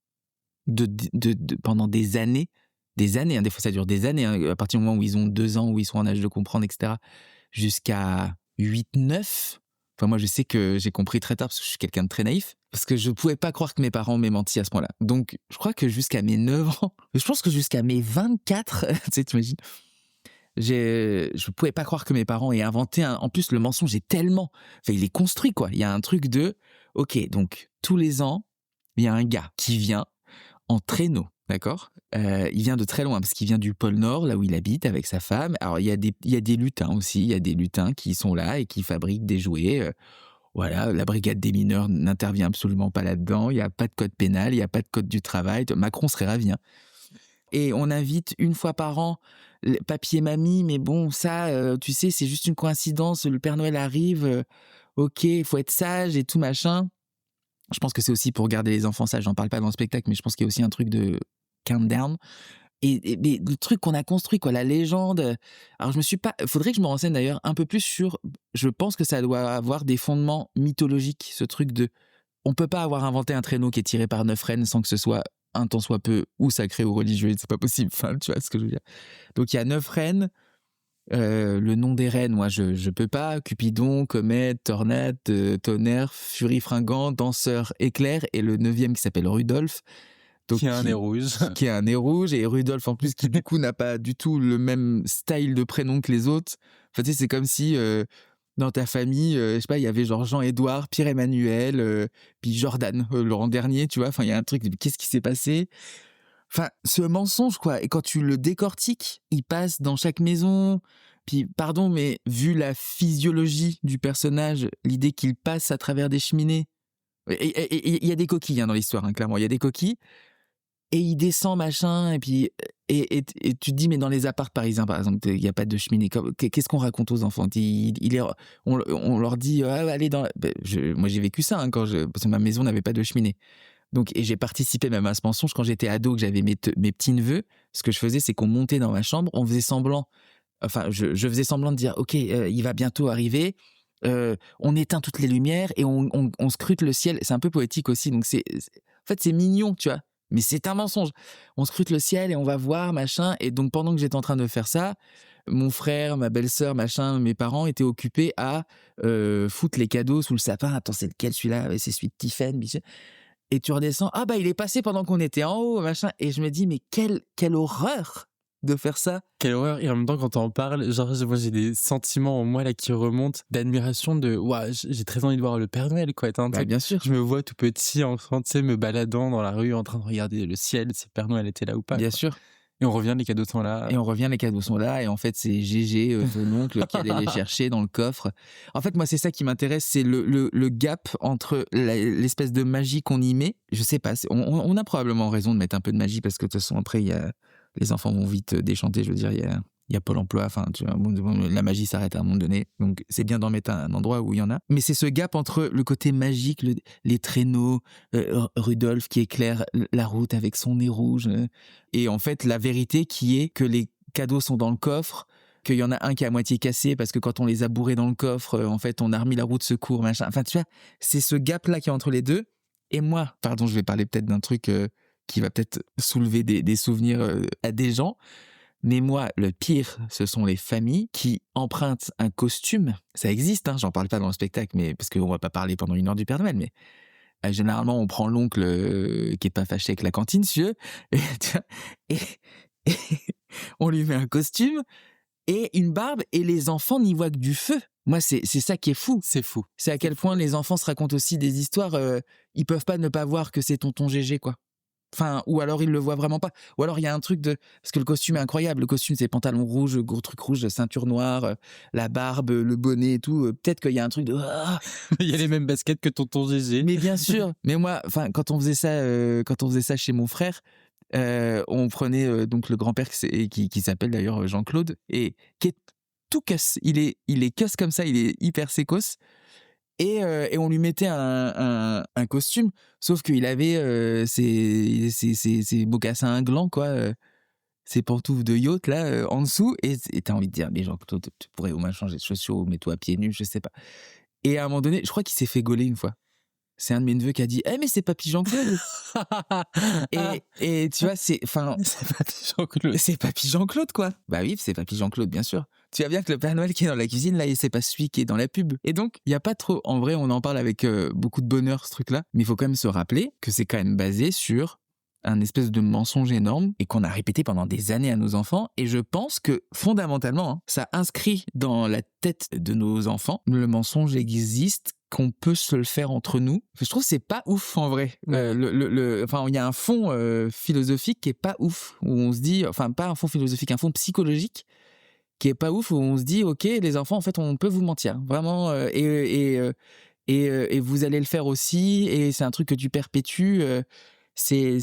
pendant des années. Des années, hein, des fois ça dure des années, hein, à partir du moment où ils ont 2 ans, où ils sont en âge de comprendre, etc., jusqu'à 8, 9. Enfin, moi, je sais que j'ai compris très tard parce que je suis quelqu'un de très naïf. Parce que je pouvais pas croire que mes parents m'aient menti à ce point-là. Donc, je crois que jusqu'à mes 9 ans, je pense que jusqu'à mes 24, tu sais, t'imagines, je pouvais pas croire que mes parents aient inventé en plus, le mensonge est tellement, enfin, il est construit, quoi. Il y a un truc de, ok, donc, tous les ans, il y a un gars qui vient en traîneau, d'accord? Il vient de très loin, parce qu'il vient du pôle Nord, là où il habite, avec sa femme. Alors, il y a des lutins aussi, il y a des lutins qui sont là et qui fabriquent des jouets. Voilà, la brigade des mineurs n'intervient absolument pas là-dedans, il n'y a pas de code pénal, il n'y a pas de code du travail. Macron serait ravi, hein. Et on invite une fois par an papy et mamie, mais bon, ça, tu sais, c'est juste une coïncidence, le Père Noël arrive, ok, il faut être sage et tout machin. Je pense que c'est aussi pour garder les enfants sages, j'en parle pas dans le spectacle, mais je pense qu'il y a aussi un truc de countdown. Mais le truc qu'on a construit, quoi, la légende. Alors je me suis pas. Faudrait que je me renseigne d'ailleurs un peu plus sur. Je pense que ça doit avoir des fondements mythologiques, ce truc de. On peut pas avoir inventé un traîneau qui est tiré par 9 rennes sans que ce soit un tant soit peu ou sacré ou religieux. C'est pas possible. Enfin, tu vois ce que je veux dire. Donc il y a 9 rennes. Le nom des reines, moi je peux pas. Cupidon, comète, tornade, tonnerre, furie fringante, danseur, éclair et le 9e qui s'appelle Rudolph. Donc, Qui a un nez rouge. Qui a un nez rouge, et Rudolph en plus, qui du coup n'a pas du tout le même style de prénom que les autres. Enfin, tu sais, c'est comme si dans ta famille, je sais pas, il y avait genre Jean-Édouard, Pierre-Emmanuel, puis Jordan, Laurent Dernier, tu vois. Enfin, il y a un truc, qu'est-ce qui s'est passé? Enfin, ce mensonge, quoi. Et quand tu le décortiques, il passe dans chaque maison. Puis, pardon, mais vu la physiologie du personnage, l'idée qu'il passe à travers des cheminées. Et il y a des coquilles, hein, dans l'histoire, hein, clairement. Il y a des coquilles. Et il descend, machin, et puis et tu te dis, mais dans les apparts parisiens, par exemple, il n'y a pas de cheminée. Qu'est-ce qu'on raconte aux enfants? On leur dit, ah, allez dans... moi, j'ai vécu ça, hein, parce que ma maison n'avait pas de cheminée. Donc, et j'ai participé même à ce mensonge quand j'étais ado, que j'avais mes petits-neveux. Ce que je faisais, c'est qu'on montait dans ma chambre, on faisait semblant, enfin, je faisais semblant de dire, ok, il va bientôt arriver, on éteint toutes les lumières et on scrute le ciel. C'est un peu poétique aussi, donc en fait, c'est mignon, tu vois. Mais c'est un mensonge. On scrute le ciel et on va voir, machin. Et donc, pendant que j'étais en train de faire ça, mon frère, ma belle-sœur, machin, mes parents étaient occupés à foutre les cadeaux sous le sapin. Attends, c'est lequel celui-là? C'est celui de Tiffen. Et tu redescends. Ah bah, il est passé pendant qu'on était en haut, machin. Et je me dis, mais quelle horreur de faire ça. Quelle horreur. Et en même temps, quand on en parle, genre, moi, j'ai des sentiments en moi là qui remontent d'admiration de, ouah, j'ai très envie de voir le Père Noël, quoi. Bah, bien sûr. Je me vois tout petit, enfant, tu sais, me baladant dans la rue, en train de regarder le ciel, si le Père Noël était là ou pas. Bien quoi. sûr. Et on revient, les cadeaux sont là. Les cadeaux sont là, et en fait, c'est Gégé, ton oncle, qui allait les chercher dans le coffre. En fait, moi, c'est ça qui m'intéresse, c'est le gap entre l'espèce de magie qu'on y met. Je sais pas, on a probablement raison de mettre un peu de magie, parce que de toute façon, après, les enfants vont vite déchanter, je veux dire, il y a Pôle emploi, enfin, tu vois, la magie s'arrête à un moment donné, donc c'est bien d'en mettre un endroit où il y en a. Mais c'est ce gap entre le côté magique, les traîneaux, Rudolph qui éclaire la route avec son nez rouge, et en fait, la vérité qui est que les cadeaux sont dans le coffre, qu'il y en a un qui est à moitié cassé, parce que quand on les a bourrés dans le coffre, en fait, on a remis la roue de secours, machin. Enfin, tu vois, c'est ce gap-là qui est entre les deux. Et moi, pardon, je vais parler peut-être d'un truc qui va peut-être soulever des souvenirs à des gens. Mais moi, le pire, ce sont les familles qui empruntent un costume. Ça existe, hein, j'en parle pas dans le spectacle, mais parce qu'on va pas parler pendant 1 heure du Père Noël, mais généralement, on prend l'oncle qui est pas fâché avec la cantine, si tu veux, et on lui met un costume et une barbe, et les enfants n'y voient que du feu. Moi, c'est ça qui est fou. C'est fou. C'est à quel point les enfants se racontent aussi des histoires, ils peuvent pas ne pas voir que c'est tonton Gégé, quoi. Enfin, ou alors ils le voient vraiment pas. Ou alors il y a un truc parce que le costume est incroyable. Le costume, c'est pantalon rouge, gros truc rouge, ceinture noire, la barbe, le bonnet et tout. Peut-être qu'il y a un truc de... Il y a les mêmes baskets que tonton Gégé. Mais bien sûr. Mais moi, enfin, quand on faisait ça chez mon frère, on prenait donc le grand-père qui s'appelle d'ailleurs Jean-Claude, et qui est tout cuss. Il est cuss comme ça, il est hyper sécos. Et on lui mettait un costume, sauf qu'il avait ses mocassins glands, quoi, ses pantoufles de yacht, là, en dessous, et t'as envie de dire, mais genre, tu pourrais au moins changer de chaussures, ou mets-toi pieds nus, je sais pas. Et à un moment donné, je crois qu'il s'est fait gauler une fois. C'est un de mes neveux qui a dit mais c'est Papy Jean-Claude. et tu vois, c'est Papy Jean-Claude. C'est Papy Jean-Claude, quoi. Bah oui, c'est Papy Jean-Claude, bien sûr. Tu vois bien que le Père Noël qui est dans la cuisine, là, c'est pas celui qui est dans la pub. Et donc, il y a pas trop... En vrai, on en parle avec beaucoup de bonheur, ce truc-là. Mais il faut quand même se rappeler que c'est quand même basé sur un espèce de mensonge énorme et qu'on a répété pendant des années à nos enfants. Et je pense que, fondamentalement, ça inscrit dans la tête de nos enfants, le mensonge existe, qu'on peut se le faire entre nous. Je trouve que c'est pas ouf, en vrai. Il y a un fond philosophique qui est pas ouf, où on se dit... Enfin, pas un fond philosophique, un fond psychologique qui est pas ouf, où on se dit, ok, les enfants, en fait, on peut vous mentir. Vraiment, et vous allez le faire aussi, et c'est un truc que tu perpétues... C'est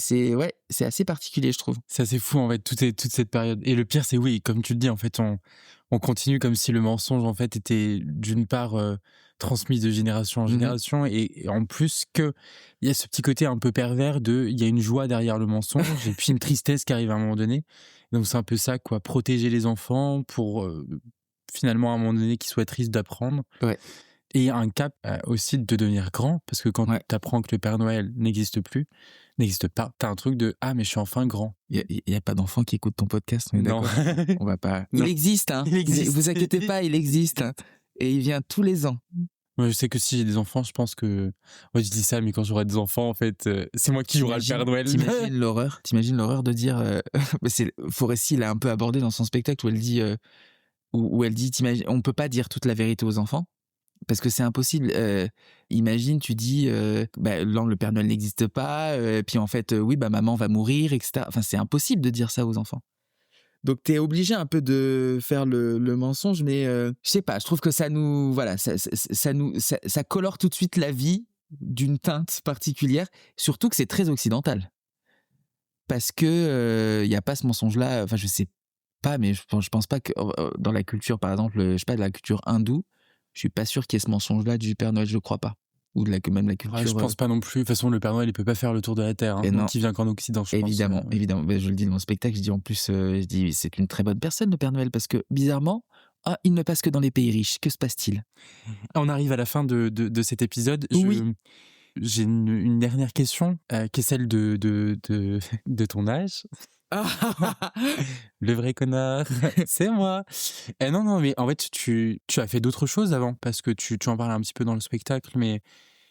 assez particulier, je trouve. C'est assez fou, en fait, toute cette période. Et le pire, c'est oui, comme tu le dis, en fait, on continue comme si le mensonge, en fait, était d'une part transmis de génération en génération, et en plus que il y a ce petit côté un peu pervers il y a une joie derrière le mensonge, et puis une tristesse qui arrive à un moment donné. Donc c'est un peu ça, quoi, protéger les enfants pour finalement, à un moment donné, qu'ils soient tristes d'apprendre. Ouais. Et un cap aussi de devenir grand, parce que quand tu apprends que le Père Noël n'existe pas, t'as un truc de « Ah, mais je suis enfin grand ». Il y a pas d'enfants qui écoutent ton podcast, mais non. On va pas... Non. Il existe, hein. Il existe. Vous inquiétez pas, il existe. Hein. Et il vient tous les ans. Moi, je sais que si j'ai des enfants, je pense que... Moi, je dis ça, mais quand j'aurai des enfants, en fait, c'est moi qui jouera le Père Noël. T'imagines l'horreur de dire... Foresti l'a un peu abordé dans son spectacle où elle dit... où elle dit, on peut pas dire toute la vérité aux enfants. Parce que c'est impossible. Imagine, tu dis, non, le Père Noël n'existe pas, puis en fait, maman va mourir, etc. Enfin, c'est impossible de dire ça aux enfants. Donc, t'es obligé un peu de faire le mensonge, mais je sais pas, je trouve que ça nous, voilà, ça colore tout de suite la vie d'une teinte particulière, surtout que c'est très occidental. Parce que y a pas ce mensonge-là, enfin, je sais pas, mais je pense pas que dans la culture, par exemple, je sais pas, de la culture hindoue, je suis pas sûr qu'il y ait ce mensonge-là du Père Noël, je crois pas. Ou même la culture... je pense pas non plus. De toute façon, le Père Noël, il peut pas faire le tour de la Terre. Donc il vient qu'en Occident, je pense. Évidemment. Je le dis dans mon spectacle, je dis en plus, c'est une très bonne personne, le Père Noël, parce que, bizarrement, il ne passe que dans les pays riches. Que se passe-t-il ? On arrive à la fin de cet épisode. Oui. J'ai une dernière question, qui est celle de ton âge. Le vrai connard, c'est moi. Non, mais en fait, tu as fait d'autres choses avant, parce que tu en parlais un petit peu dans le spectacle, mais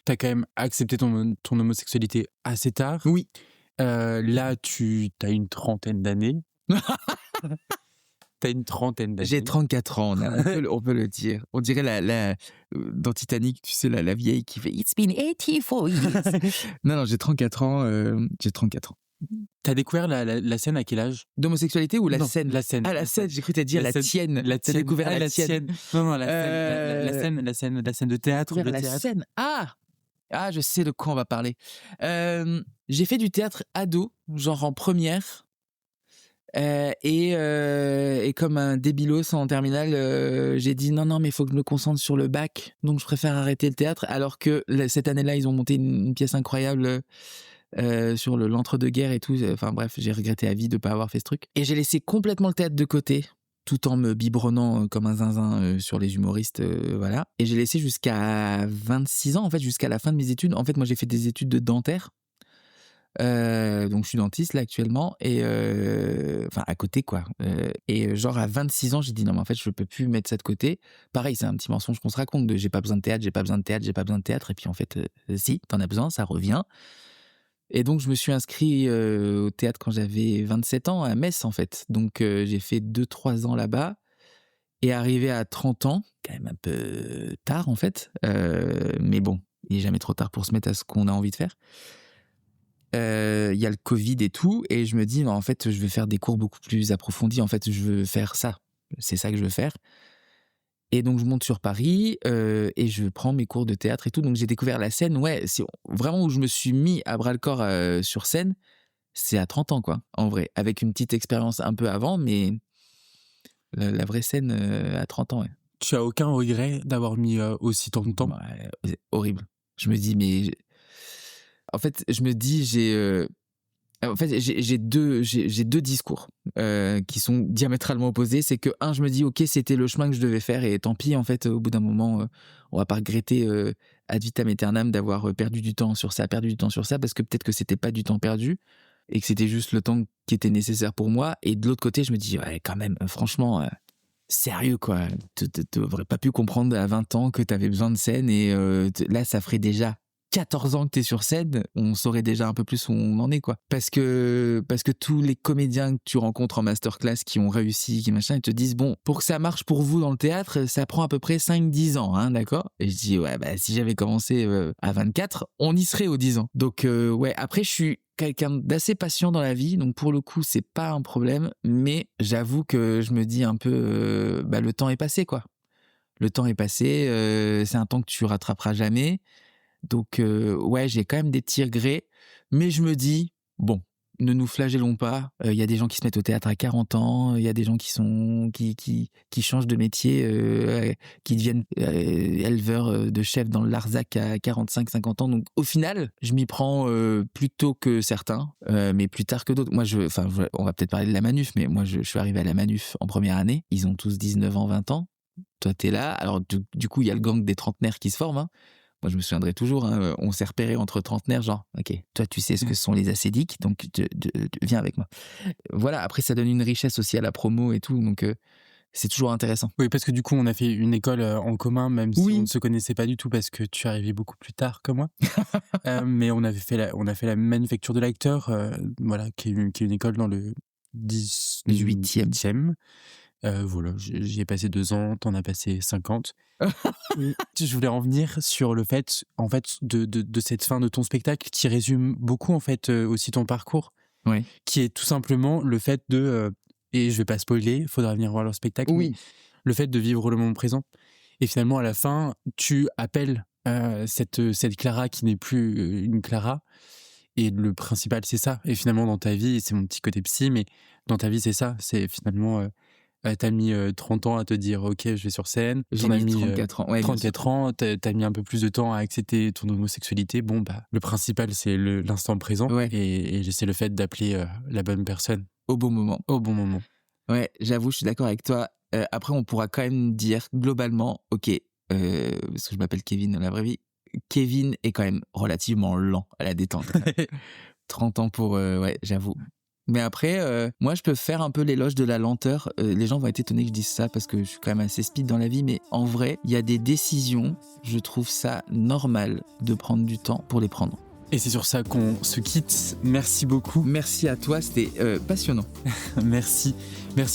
t'as quand même accepté ton homosexualité assez tard. Oui. Là, t'as une trentaine d'années. T'as une trentaine d'années. J'ai 34 ans, on peut le dire. On dirait dans Titanic, tu sais, la vieille qui fait « It's been 84 years ». Non, j'ai 34 ans. J'ai 34 ans. T'as découvert la scène à quel âge ? D'homosexualité ou Non, scène ? La scène. Ah, la scène, j'ai cru t'as dit la tienne. T'as découvert la tienne. Non, la scène de théâtre. Scène. Ah, je sais de quoi on va parler. J'ai fait du théâtre ado, genre en première. Et comme un débilos en terminale, j'ai dit non, mais il faut que je me concentre sur le bac. Donc, je préfère arrêter le théâtre. Alors que cette année-là, ils ont monté une pièce incroyable sur l'entre-deux-guerres et tout. Enfin bref, j'ai regretté à vie de ne pas avoir fait ce truc. Et j'ai laissé complètement le théâtre de côté, tout en me biberonnant comme un zinzin sur les humoristes, voilà. Et j'ai laissé jusqu'à 26 ans, en fait, jusqu'à la fin de mes études. En fait, moi, j'ai fait des études de dentaire. Donc je suis dentiste là actuellement, et enfin à côté quoi, et genre à 26 ans j'ai dit non mais en fait je peux plus mettre ça de côté. Pareil, c'est un petit mensonge qu'on se raconte de j'ai pas besoin de théâtre, et puis en fait si t'en as besoin, ça revient. Et donc je me suis inscrit au théâtre quand j'avais 27 ans à Metz en fait. Donc j'ai fait 2-3 ans là-bas, et arrivé à 30 ans, quand même un peu tard en fait, mais bon, il est jamais trop tard pour se mettre à ce qu'on a envie de faire. Y a le Covid et tout, et je me dis, en fait, je vais faire des cours beaucoup plus approfondis. En fait, je veux faire ça. C'est ça que je veux faire. Et donc, je monte sur Paris et je prends mes cours de théâtre et tout. Donc, j'ai découvert la scène. Ouais, c'est vraiment où je me suis mis à bras-le-corps sur scène. C'est à 30 ans, quoi, en vrai. Avec une petite expérience un peu avant, mais la vraie scène à 30 ans, ouais. Tu as aucun regret d'avoir mis aussi tant de temps ? Ouais, c'est horrible. Je me dis, mais... En fait, je me dis, En fait, j'ai deux discours qui sont diamétralement opposés. C'est que, un, je me dis, ok, c'était le chemin que je devais faire et tant pis, en fait, au bout d'un moment, on va pas regretter ad vitam aeternam d'avoir perdu du temps sur ça, parce que peut-être que c'était pas du temps perdu et que c'était juste le temps qui était nécessaire pour moi. Et de l'autre côté, je me dis, ouais, quand même, franchement, sérieux, quoi. T'aurais pas pu comprendre à 20 ans que t'avais besoin de scène et là, ça ferait déjà 14 ans que t'es sur scène, on saurait déjà un peu plus où on en est, quoi. Parce que tous les comédiens que tu rencontres en masterclass qui ont réussi, qui machin, ils te disent, bon, pour que ça marche pour vous dans le théâtre, ça prend à peu près 5-10 ans, hein, d'accord? Et je dis, ouais, bah, si j'avais commencé à 24, on y serait aux 10 ans. Donc, ouais, après, je suis quelqu'un d'assez patient dans la vie, donc pour le coup, c'est pas un problème, mais j'avoue que je me dis un peu, bah, le temps est passé, quoi. Le temps est passé, c'est un temps que tu rattraperas jamais. Donc, ouais, j'ai quand même des petits regrets, mais je me dis, bon, ne nous flagellons pas. Il y a des gens qui se mettent au théâtre à 40 ans, il y a des gens qui changent de métier, qui deviennent éleveurs de chefs dans le Larzac à 45-50 ans. Donc, au final, je m'y prends plus tôt que certains, mais plus tard que d'autres. Moi, on va peut-être parler de la Manuf, mais moi, je suis arrivé à la Manuf en première année. Ils ont tous 19 ans, 20 ans. Toi, t'es là. Alors, du coup, il y a le gang des trentenaires qui se forme, hein. Moi, je me souviendrai toujours, hein, on s'est repéré entre trentenaires, genre, ok, toi, tu sais ce que sont les acédiques, donc viens avec moi. Voilà, après, ça donne une richesse aussi à la promo et tout, donc c'est toujours intéressant. Oui, parce que du coup, on a fait une école en commun, même si Oui. on ne se connaissait pas du tout, parce que tu arrivais beaucoup plus tard que moi. Mais on a fait la manufacture de l'acteur, voilà, qui est une école dans le 18e. Voilà, j'y ai passé 2 ans, t'en as passé 50. Je voulais en venir sur le fait, en fait, de cette fin de ton spectacle qui résume beaucoup, en fait, aussi ton parcours, Oui. qui est tout simplement le fait de, et je vais pas spoiler, faudra venir voir leur spectacle, Oui. mais le fait de vivre le moment présent. Et finalement, à la fin, tu appelles cette Clara qui n'est plus une Clara. Et le principal, c'est ça. Et finalement, dans ta vie, c'est mon petit côté psy, mais dans ta vie, c'est ça. C'est finalement, t'as mis 30 ans à te dire, ok, je vais sur scène. J'ai mis 34 ans. Ouais, 34 ans, t'as mis un peu plus de temps à accepter ton homosexualité. Bon, bah, le principal, c'est l'instant présent. Ouais. Et c'est le fait d'appeler la bonne personne. Au bon moment. Au bon moment. Ouais, j'avoue, je suis d'accord avec toi. Après, on pourra quand même dire globalement, ok, parce que je m'appelle Kevin dans la vraie vie, Kevin est quand même relativement lent à la détente. 30 ans pour... ouais, j'avoue. Mais après, moi, je peux faire un peu l'éloge de la lenteur. Les gens vont être étonnés que je dise ça parce que je suis quand même assez speed dans la vie. Mais en vrai, il y a des décisions, je trouve ça normal de prendre du temps pour les prendre. Et c'est sur ça qu'on se quitte. Merci beaucoup. Merci à toi, c'était passionnant. Merci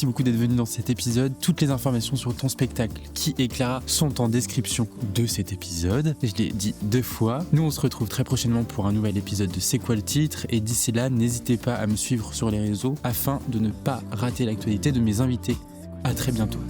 beaucoup d'être venu dans cet épisode. Toutes les informations sur ton spectacle, Qui est Clara, sont en description de cet épisode. Je l'ai dit 2 fois. Nous, on se retrouve très prochainement pour un nouvel épisode de C'est quoi le titre ? Et d'ici là, n'hésitez pas à me suivre sur les réseaux afin de ne pas rater l'actualité de mes invités. À très bientôt.